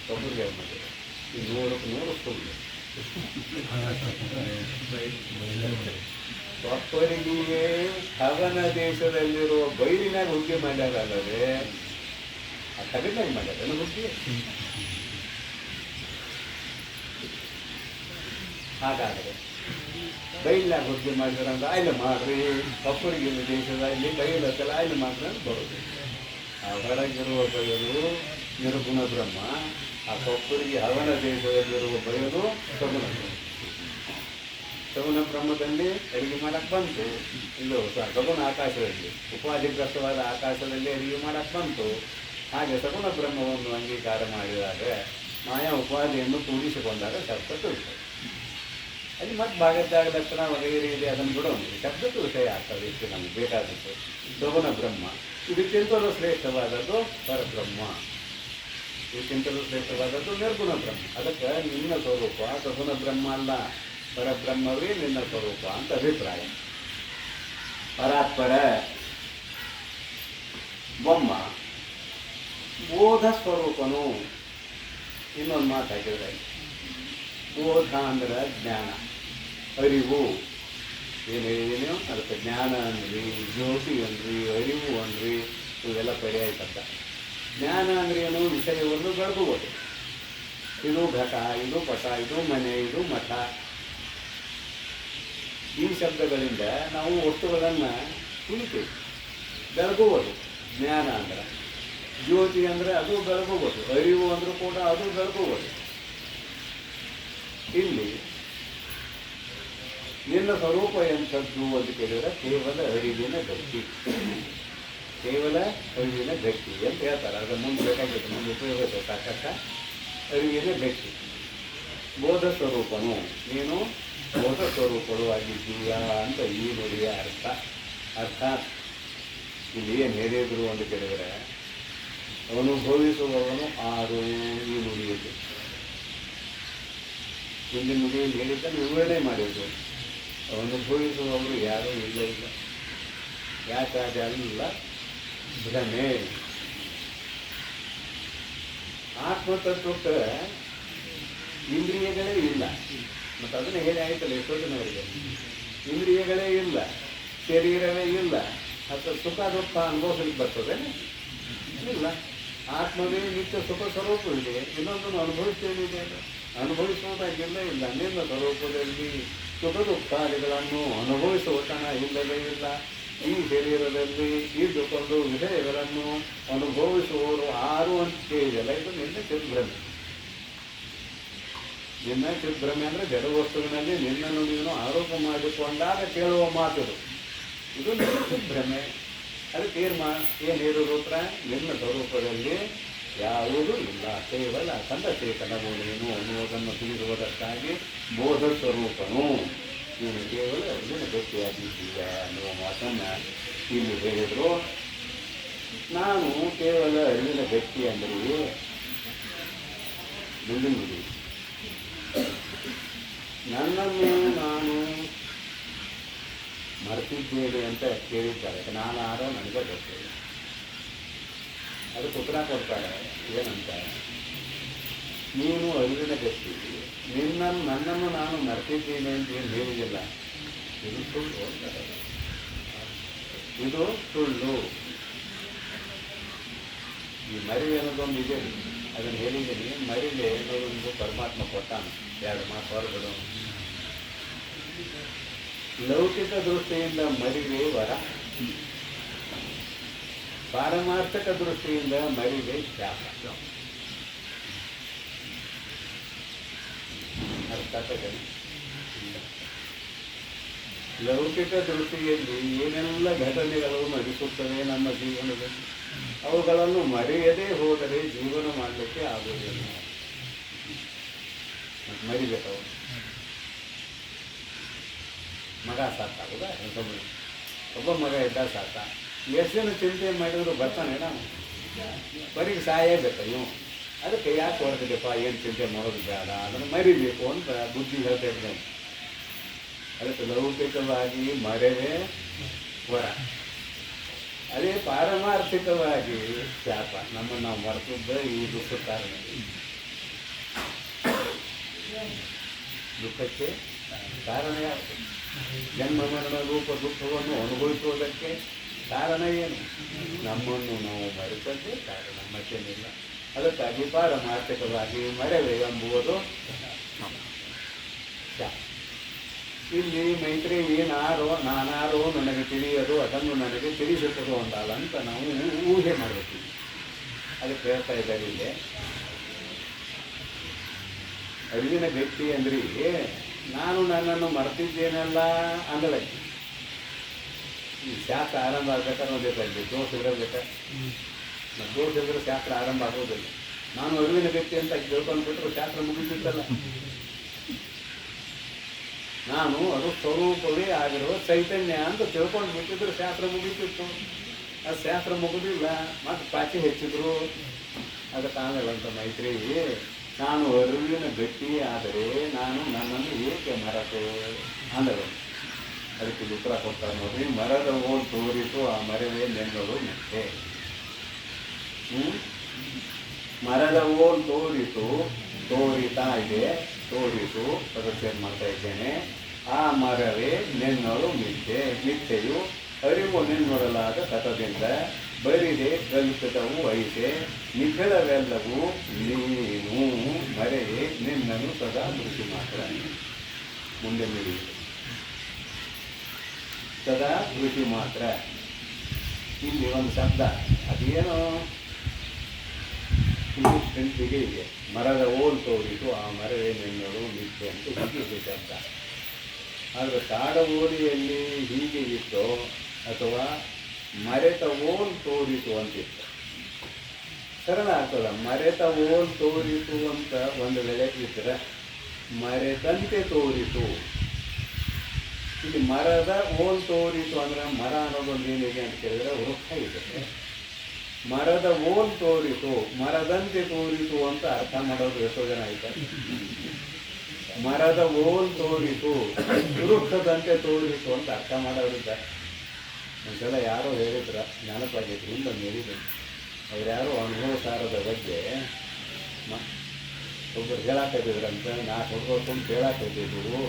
ಕಪ್ಪುರಿಗೆ ಮಾಡಿರೋ. ಈ 100ಕ್ಕೆ 100 ಹುಗ್ಗಿ. ಕಪ್ಪರಿಗೆ ಹವನ ದೇಶದಲ್ಲಿರುವ ಬೈಲಿನಾಗ ಹುಗ್ಗಿ ಮಾಡ್ಯಾರಲ್ಲದೆ ಆ ತಗಡಿನಾಗ ಮಾಡ್ಯಾರ ಹುಗ್ಗಿ. ಹಾಗಾದರೆ ಬೈಲಿನಾಗ ಹುಗ್ಗಿ ಮಾಡಿದಾರೆ ಅಂದ್ರೆ ಆಯ್ಲೆ ಮಾಡ್ರಿ. ಕಪ್ಪರಿಗೆ ದೇಶದ ಇಲ್ಲಿ ಬೈಲತ್ತಲ್ಲ ಆಯ್ಲೆ ಮಾಡ್ರಿ ಅಂತ ಬರೋದು. ಆ ಹೊರಗಿರುವ ಬಯಲು ನಿರ್ಗುಣ ಬ್ರಹ್ಮ, ಆ ಕಪ್ಪರಿಗೆ ಹವನ ದೇಶದಲ್ಲಿರುವ ಬಯಲು ಸಗುಣ ಬ್ರಹ್ಮ. ಸಗುಣ ಬ್ರಹ್ಮದಲ್ಲಿ ಅಡುಗೆ ಮಾಡಕ್ಕೆ ಬಂತು. ಇದು ಸಗುಣ ಆಕಾಶದಲ್ಲಿ, ಉಪಾಧಿಗ್ರಸ್ತವಾದ ಆಕಾಶದಲ್ಲಿ ಅಡುಗೆ ಮಾಡಕ್ಕೆ ಬಂತು. ಹಾಗೆ ಸಗುಣ ಬ್ರಹ್ಮವನ್ನು ಅಂಗೀಕಾರ ಮಾಡಿದಾಗ ಮಾಯಾ ಉಪಾಧಿಯನ್ನು ಕೂಡಿಸಿಕೊಂಡಾಗ ಶಬ್ದಕ್ಕೆ ವಿಷಯ. ಅಲ್ಲಿ ಮತ್ತೆ ಭಾಗದಾಗ ಲಕ್ಷಣ ವಗೈರೆ ಇದೆ, ಅದನ್ನು ಬಿಡೋಣ. ಶಬ್ದಕ್ಕೆ ವಿಷಯ ಆಗ್ತದೆ. ಇಷ್ಟು ನಮಗೆ ಬೇಕಾದದ್ದು ಸಗುಣ ಬ್ರಹ್ಮ. ಇದಕ್ಕಿಂತಲೂ ಶ್ರೇಷ್ಠವಾದದ್ದು ಪರಬ್ರಹ್ಮ, ಇದಕ್ಕಿಂತಲೂ ಶ್ರೇಷ್ಠವಾದದ್ದು ನಿರ್ಗುಣ ಬ್ರಹ್ಮ. ಅದಕ್ಕೆ ನಿನ್ನ ಸ್ವರೂಪ ಸಗುಣ ಬ್ರಹ್ಮ ಅಲ್ಲ, ಪರಬ್ರಹ್ಮವೇ ನಿನ್ನ ಸ್ವರೂಪ ಅಂತ ಅಭಿಪ್ರಾಯ. ಪರಾತ್ಪರ ಬೊಮ್ಮ ಬೋಧ ಸ್ವರೂಪನು. ಇನ್ನೊಂದು ಮಾತು ಹಾಕಿದ್ರೆ, ಬೋಧ ಅಂದ್ರೆ ಜ್ಞಾನ, ಅರಿವು. ಏನೇನೋ ಅದಕ್ಕೆ ಜ್ಞಾನ ಅಂದ್ರಿ, ಜ್ಯೋತಿ ಅಂದ್ರಿ, ಅರಿವು ಅಂದ್ರಿ, ಇವೆಲ್ಲ ಪರ್ಯಾಯ ಶಬ್ದ. ಜ್ಞಾನ ಅಂದ್ರೆ ಏನು? ವಿಷಯವನ್ನು ಬೆಳಗುವುದು. ಇದು ಘಟ, ಇದು ಪಟ, ಇದು ಮನೆ, ಇದು ಮಠ. ಈ ಶಬ್ದಗಳಿಂದ ನಾವು ವಸ್ತುಗಳನ್ನು ತಿಳಿತೇವೆ. ಬೆಳಗುವುದು ಜ್ಞಾನ ಅಂದ್ರೆ. ಜ್ಯೋತಿ ಅಂದರೆ ಅದು ಬೆಳಗುವುದು, ಅರಿವು ಅಂದರೂ ಕೂಡ ಅದು ಬೆಳಗುವುದು. ಇಲ್ಲಿ ನಿನ್ನ ಸ್ವರೂಪ ಎಂಥದ್ದು ಅಂತ ಕೇಳಿದ್ರೆ ಕೇವಲ ಅರಿವಿನ ಗಟ್ಟಿ, ಕೇವಲ ಅರಿವಿನ ಗಟ್ಟಿ ಅಂತ ಹೇಳ್ತಾರೆ. ಅದನ್ನು ಮುಂದೆ ಬೇಕಾಗಿತ್ತು, ಮುಂದೆ ಉಪಯೋಗ ಸಾಕಷ್ಟ. ಅರಿವಿನ ಗಟ್ಟಿ ಬೋಧ ಸ್ವರೂಪನು, ನೀನು ಬೋಧ ಸ್ವರೂಪಗಳು ಆಗಿದ್ದೀಯ ಅಂತ ಈ ನುಡಿಯ ಅರ್ಥ. ಅರ್ಥಾತ್ ಇಲ್ಲಿ ಏನು ಹೇಳಿದ್ರು ಅಂತ ಕೇಳಿದರೆ ಅನುಭವಿಸುವವನು ಆರು ಈ ನುಡಿಯಲ್ಲಿ. ಹಿಂದಿನ ನುಡಿಯಲ್ಲಿ ಹೇಳಿದ್ದನ್ನು ವಿವರಣೆ ಮಾಡಿದ್ರು. ಅನುಭವಿಸುವವರು ಯಾರೂ ಇಲ್ಲ. ಯಾಕಾದಲ್ಲ ಭ್ರಮೆ. ಆತ್ಮತತ್ವಕ್ಕೆ ಇಂದ್ರಿಯಗಳೇ ಇಲ್ಲ. ಮತ್ತು ಅದನ್ನು ಹೇಳಿ ಆಯ್ತಲ್ಲ ಎಷ್ಟೋ ಜನವರಿಗೆ. ಇಂದ್ರಿಯಗಳೇ ಇಲ್ಲ, ಶರೀರವೇ ಇಲ್ಲ, ಅಥವಾ ಸುಖ ದುಃಖ ಅನುಭವಿಸಲಿಕ್ಕೆ ಬರ್ತದೆ ಇಲ್ಲ. ಆತ್ಮವೇ ನಿತ್ಯ ಸುಖ ಸ್ವರೂಪವಿದೆ, ಇನ್ನೊಂದನ್ನು ಅನುಭವಿಸ್ತೇನಿದೆ, ಅನುಭವಿಸುವುದಾಗಿಲ್ಲ ಇಲ್ಲ. ನಿನ್ನ ಸ್ವರೂಪದಲ್ಲಿ ಸುಖ ದುಃಖಾದಿಗಳನ್ನು ಅನುಭವಿಸುವ ತನ ಇಲ್ಲವೇ ಇಲ್ಲ. ಈ ಶರೀರದಲ್ಲಿ ಇದ್ದುಕೊಂಡು ವಿಷಯಗಳನ್ನು ಅನುಭವಿಸುವವರು ಆರು ಅಂತ ಕೇಳಿದೆಲ್ಲ. ಇದು ನಿನ್ನ ಚಿದ್ಭ್ರಮೆ. ನಿನ್ನ ಚಿದ್ಭ್ರಮೆ ಅಂದರೆ ಜಡ ವಸ್ತುವಿನಲ್ಲಿ ನಿನ್ನನ್ನು ನೀನು ಆರೋಪ ಮಾಡಿಕೊಂಡಾಗ ಕೇಳುವ ಮಾತುಗಳು. ಇದು ನಿನ್ನ ಚಿದ್ಭ್ರಮೆ. ಅದಕ್ಕೆ ಏನು ಹೇಳಿದ್ರು ಹತ್ರ ನಿನ್ನ ಸ್ವರೂಪದಲ್ಲಿ ಯಾವುದೂ ಇಲ್ಲ, ಕೇವಲ ಚೇತನವು ನೀನು ಅನ್ನುವುದನ್ನು ತಿಳಿಸುವುದಕ್ಕಾಗಿ ಬೋಧ ಸ್ವರೂಪನು, ನೀನು ಕೇವಲ ಅರ್ಜುನ ಗಟ್ಟಿಯಾಗಿದ್ದೀಯ ಅನ್ನುವ ಮಾತನ್ನು ಇಲ್ಲಿ ಹೇಳಿದರು. ನಾನು ಕೇವಲ ಅರಿವಿನ ಗಟ್ಟಿ ಅಂದರೆ ಮುಂದಿನ ನನ್ನನ್ನು ನಾನು ಮರೆತಿದ್ದೇನೆ ಅಂತ ಕೇಳಿದ್ದಾರೆ. ನಾನು ಯಾರೋ ನನಗೆ ಗೊತ್ತಿಲ್ಲ. ಅದಕ್ಕೆ ಉತ್ತರ ಕೊಡ್ತಾರೆ ಏನಂತ, ನೀನು ಅರಿವಿನ ಗಟ್ಟಿ, ನನ್ನನ್ನು ನಾನು ಮರೆತಿದ್ದೇನೆ ಅಂತ ಏನು ಹೇಳಿದಿಲ್ಲ. ಇದು ಸುಳ್ಳು ಅಂತಾರೆ. ಇದು ಸುಳ್ಳು. ಈ ಮರಿವೆ ಅನ್ನೋದೊಂದು ಇದೆ, ಅದನ್ನು ಹೇಳಿದ್ದೀನಿ. ಮರಿವೆ ಅನ್ನೋದೊಂದು ಪರಮಾತ್ಮ ಕೊಟ್ಟಾನ. ಎರಡು ಮಾತು ಹೊರಗಡೆ ಲೌಕಿಕ ದೃಷ್ಟಿಯಿಂದ ಮರಿವೆ ವರ, ಪಾರಮಾರ್ಥಕ ದೃಷ್ಟಿಯಿಂದ ಮರಿವೆ ಶಾಪ. ಅರ್ಥಾತ್ ಲೌಕಿಕ ದೃಷ್ಟಿಯಲ್ಲಿ ಏನೆಲ್ಲ ಘಟನೆಗಳು ನಡೆಸುತ್ತವೆ ನಮ್ಮ ಜೀವನದಲ್ಲಿ, ಅವುಗಳನ್ನು ಮರೆಯದೇ ಹೋದರೆ ಜೀವನ ಮಾಡಲಿಕ್ಕೆ ಆಗುವುದಿಲ್ಲ. ಮರಿಬೇಕವು. ಮಗ ಸಾಕಾಗುದ, ಒಬ್ಬ ಮಗ ಇದ್ದ ಸಾಕ. ಎಷ್ಟೇನು ಚಿಂತೆ ಮಾಡಿದ್ರು ಬರ್ತಾನೆ ನಾವು, ಬರೀ ಸಾಯಬೇಕು ಇವು. ಅದಕ್ಕೆ ಯಾಕೆ ಹೊರಟಿದೆಪ್ಪ, ಏನು ಚಿಂತೆ ಮಾಡೋದು ಬೇಡ, ಅದನ್ನು ಮರಿಬೇಕು ಅಂತ ಬುದ್ಧಿ ಹೇಳ್ತಾ ಇದ್ದೇನೆ. ಅದಕ್ಕೆ ಲೌಕಿಕವಾಗಿ ಮರೆವೇ ವರ, ಅದೇ ಪಾರಮಾರ್ಥಿಕವಾಗಿ ಶಾಪ. ನಮ್ಮನ್ನು ನಾವು ಮರೆತಿದ್ದ ಈ ದುಃಖ ಕಾರಣ. ದುಃಖಕ್ಕೆ ಕಾರಣ ಯಾವುದು? ಜನ್ಮ ಮರಣ ರೂಪ ದುಃಖವನ್ನು ಅನುಭವಿಸುವುದಕ್ಕೆ ಕಾರಣ ಏನು? ನಮ್ಮನ್ನು ನಾವು ಮರೆತದ್ದೇ ಕಾರಣ, ಮತ್ತೇನಿಲ್ಲ. ಅದಕ್ಕಾಗಿ ಪಾರಮಾರ್ಥಿಕವಾಗಿ ಮರೆವೆ ಎಂಬುವುದು ಶಾಪ. ಇಲ್ಲಿ ಮೈತ್ರಿ ನಾನಾರೋ ನನಗೆ ತಿಳಿಯದು, ಅದನ್ನು ನನಗೆ ತಿಳಿಸುತ್ತದೋ ಅಂದಲ್ಲ ಅಂತ ನಾವು ಊಹೆ ಮಾಡಬೇಕು. ಅದಕ್ಕೆ ಹೇಳ್ತಾ ಇದ್ದಾರೆ ಇಲ್ಲಿ ಅರಿವಿನ ವ್ಯಕ್ತಿ ಅಂದ್ರಿ, ನಾನು ನನ್ನನ್ನು ಮರೆತಿದ್ದೇನಲ್ಲ ಅಂದಳ. ಈ ಶಾಸ್ತ್ರ ಆರಂಭ ಆಗ್ಬೇಕಾದ್ರೆ ಬೇಕಾಗಿ ದೋಷ ಇರಬೇಕು. ದೋಷ ಇದ್ರೆ ಶಾಸ್ತ್ರ ಆರಂಭ ಆಗೋದಿಲ್ಲ. ನಾನು ಅರಿವಿನ ವ್ಯಕ್ತಿ ಅಂತ ತಿಳ್ಕೊಂಡ್ಬಿಟ್ರೆ ಶಾಸ್ತ್ರ ಮುಗಿದಿತ್ತಲ್ಲ. ನಾನು ಅದು ಸ್ವರೂಪವೇ ಆಗಿರುವ ಚೈತನ್ಯ ಅಂತ ತಿಳ್ಕೊಂಡು ಬಿಟ್ಟಿದ್ರು ಶಾಸ್ತ್ರ ಮುಗಿತಿತ್ತು. ಅದು ಶಾಸ್ತ್ರ ಮುಗಿದಿಲ್ಲ, ಮತ್ತು ಪಾಚಿ ಹೆಚ್ಚಿದ್ರು. ಅದಕ್ಕೆ ಆಮೇಲೆ ಅಂತ ಮೈತ್ರಿ, ನಾನು ಅರಿವಿನ ಗಟ್ಟಿ ಆದರೆ ನಾನು ನನ್ನನ್ನು ಏಕೆ ಮರೆತು ಅಂದರು. ಅದಕ್ಕೆ ಉತ್ತರ ಕೊಡ್ತಾರೆ ನೋಡ್ರಿ. ಮರದ ಓಲ್ ತೋರಿತು ಆ ಮರವೇ ನೆನ್ನೋದು ಮತ್ತೆ. ಮರದ ಓಲ್ ತೋರಿತಾ ಇದೆ, ತೋರಿತು ಪ್ರದರ್ಶನ ಮಾಡ್ತಾ ಇದ್ದೇನೆ. ಆ ಮರವೇ ನೆನ್ನೋಳು ಮಿಥ್ಯೆಯು ಅರಿವು ನೆನ್ನೊಡಲಾದ ಸತದಿಂದ ಬರಿದೆ ಕಲ್ಪಿತವು ಐತೆ. ನಿಖಿಲವೆಲ್ಲವೂ ನೀನು ಮರೆಯೇ ನಿನ್ನನ್ನು ಸದಾ ದೃಷ್ಟಿ ಮಾತ್ರ. ಮುಂದೆ ನುಡಿ ಸದಾ ದೃಷ್ಟಿ ಮಾತ್ರ. ಇಲ್ಲಿ ಒಂದು ಶಬ್ದ ಅದೇನೋ ಇಂಗ್ಲೀಷ್ ಫ್ರೆಂಡ್ಸಿಗೆ ಇದೆ, ಮರದ ಓಲ್ ತೋರಿತು ಆ ಮರವೇ ನಿನ್ನೋಡು ನಿತ್ಯ ಅಂತ ಹೀಗೆ ಶಬ್ದ. ಆದರೆ ಕಾಡ ಓಲಿಯಲ್ಲಿ ಹೀಗೆ ಇತ್ತು, ಅಥವಾ ಮರೆತ ಓಲ್ ತೋರಿತು ಅಂತಿತ್ತು. ಸರಳ ಆಗ್ತದ. ಮರೆತ ಓಲ್ ತೋರಿತು ಅಂತ ಒಂದು ವೇಳೆ ಇದ್ರೆ ಮರೆತಂತೆ ತೋರಿತು. ಇಲ್ಲಿ ಮರದ ಓಲ್ ತೋರಿತು ಅಂದ್ರೆ ಮರ ಅನ್ನೋದೊಂದು ಏನಿದೆ ಅಂತ ಕೇಳಿದ್ರೆ ವೃಕ್ಷ ಇದೆ. ಮರದ ಓಲ್ ತೋರಿತು, ಮರದಂತೆ ತೋರಿತು ಅಂತ ಅರ್ಥ ಮಾಡೋದು ಎಷ್ಟೋ ಜನ ಆಯ್ತಾರೆ. ಮರದ ಓಲ್ ತೋರಿತು, ವೃಕ್ಷದಂತೆ ತೋರಿತು ಅಂತ ಅರ್ಥ ಮಾಡೋರಿದ್ದಾರೆ. ಒಂದ್ಸಲ ಯಾರೋ ಹೇಳಿದ್ರ, ನೆನಪಾಗಿತ್ತು, ಇನ್ನೊಂದು ಹೇಳಿದ್ರು. ಅವ್ರು ಯಾರೋ ಅನುಭವ ಸಾರದ ಬಗ್ಗೆ ಒಬ್ಬರು ಹೇಳಾಕತ್ತಿದ್ರಂತ. ನಾ ಹುಡುಗರು ಹೇಳಾಕತ್ತಿದ್ರು,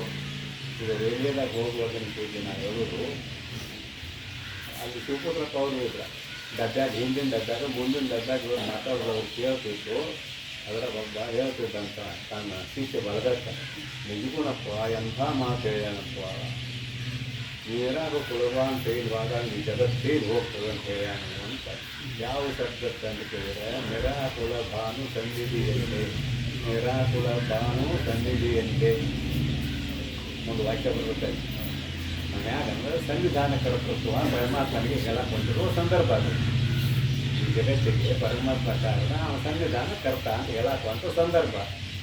ಇದು ರೇಡಿಯೋದಾಗ ಹೋಗುವುದನ್ನು ಕೇಳಿ ನಾ ಹೇಳೋದು. ಅಲ್ಲಿ ಶಿವಪುತ್ರಪ್ಪ ಅವರು ಇದ್ರ ಡಬ್ಬ್ಯಾಗ, ಹಿಂದಿನ ಡಬ್ಬ್ಯಾಗ ಮುಂದಿನ ಡಬ್ಬ್ಯಾಗ ಮಾತಾಡೋದು ಕೇಳ್ತಿತ್ತು. ಅದರ ಒಬ್ಬ ಹೇಳ್ತಿದ್ದಂತ ತನ್ನ ಶಿಷ್ಯ ಬಳಗಕ್ಕ, ನಿಜಗುಣಪ್ಪ ಎಂಥ ಮಾತು ಹೇಳ್ಯಾನಪ್ಪ, ನೀರಾಗ ಕೊಡುವ ಅಂತ ಹೇಳುವಾಗ ಈ ಜಗತ್ತೇನು ಹೋಗ್ತದೆ ಅಂತ ಹೇಳ್ಯಾನು ಅಂತ. ಯಾವ ಶಬ್ದಕ್ಕೆ ಅಂತ ಕೇಳಿದ್ರೆ ನಿರಾಕುಲ ಭಾನು ಸನ್ನಿಧಿಯಂತೆ, ನಿರಾಕುಲ ಭಾನು ಸನ್ನಿಧಿಯಂತೆ ಒಂದು ವಾಕ್ಯ ಬರುತ್ತೆ. ಯಾಕಂದ್ರೆ ಸಂವಿಧಾನ ಕರ್ತೃತ್ವ ಪರಮಾತ್ಮನಿಗೆ ಹೇಳಕೊಂಡಿರುವ ಸಂದರ್ಭ ಅದು. ಈ ಜಗತ್ತಿಗೆ ಪರಮಾತ್ಮ ಕಾರಣ, ಅವನ ಸಂವಿಧಾನ ಕರ್ತ ಅಂತ ಹೇಳಾಕುವಂಥ ಸಂದರ್ಭ.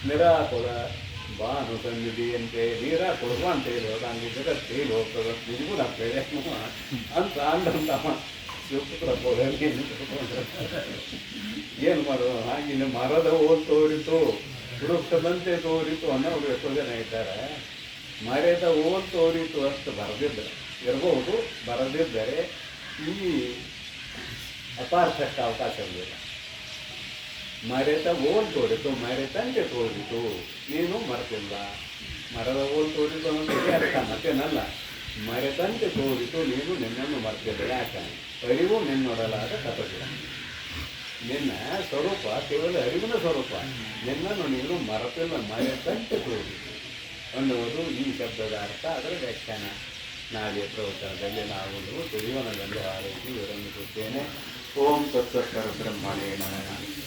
ನಿರಾಕುಲ ಭಾನು ಸನ್ನಿಧಿಯಂತೆ, ನೀರ ಕೊಡುವ ಅಂತ ಹೇಳೋದು ಹಂಗೆ ಜಗತ್ತೇನು ಹೋಗ್ತದೆ ನಿಜಗೂ ಆಗ್ತದೆ ಅಂತ ಅಂದಂತಮ್ಮ ಶಿವಪುತ್ರಪ್ಪ ಏನು ಮಾಡೋದು. ಹಾಗೆ ಮರದ ಓಲ್ ತೋರಿತು, ವೃಕ್ಷದಂತೆ ತೋರಿತು ಅನ್ನೋರು ಎಷ್ಟೋ ಜನ ಇದ್ದಾರೆ. ಮರೆತ ಓಲ್ ತೋರಿತು ಅಂತ ಬರೆದಿದ್ದರೆ ಇರ್ಬೋದು, ಬರೆದಿದ್ದರೆ ಈ ಅಪಾರ್ಥಕ್ಕೆ ಅವಕಾಶವಿಲ್ಲ. ಮರೆತ ಓಲ್ ತೋರಿತು, ಮರೆತಂತೆ ತೋರಿತು, ನೀನು ಮರೆತಿಲ್ಲ. ಮರದ ಓಲ್ ತೋರಿತು ಅನ್ನೋದು ಅರ್ಥ, ಮತ್ತೇನಲ್ಲ. ಮರೆತಂತೆ ತೋರಿತು, ನೀನು ನಿನ್ನನ್ನು ಮರೆತಿಲ್ಲ. ಯಾಕಂದ್ರೆ ಅರಿವು ನಿನ್ನೊಡಲಾದ ಕಥೆಗಳು. ನಿನ್ನ ಸ್ವರೂಪ ಕೇವಲ ಅರಿವಿನ ಸ್ವರೂಪ, ನಿನ್ನನ್ನು ನೀನು ಮರೆತಿಲ್ಲ, ಮರೆತಂತೆ ತೋರಿತು ಅನ್ನುವುದು ಈ ಶಬ್ದದ ಅರ್ಥ, ಅದರ ವ್ಯಾಖ್ಯಾನ. ನಾಳೆ ಪ್ರವಚನದಲ್ಲಿ ನಾವು ಜೀವನದಲ್ಲಿ ಆರೋಗ್ಯ ವಿವರಿಸುತ್ತೇನೆ. ಓಂ ತತ್ಸತ್ ಪರಬ್ರಹ್ಮಣೇ ನಮಃ.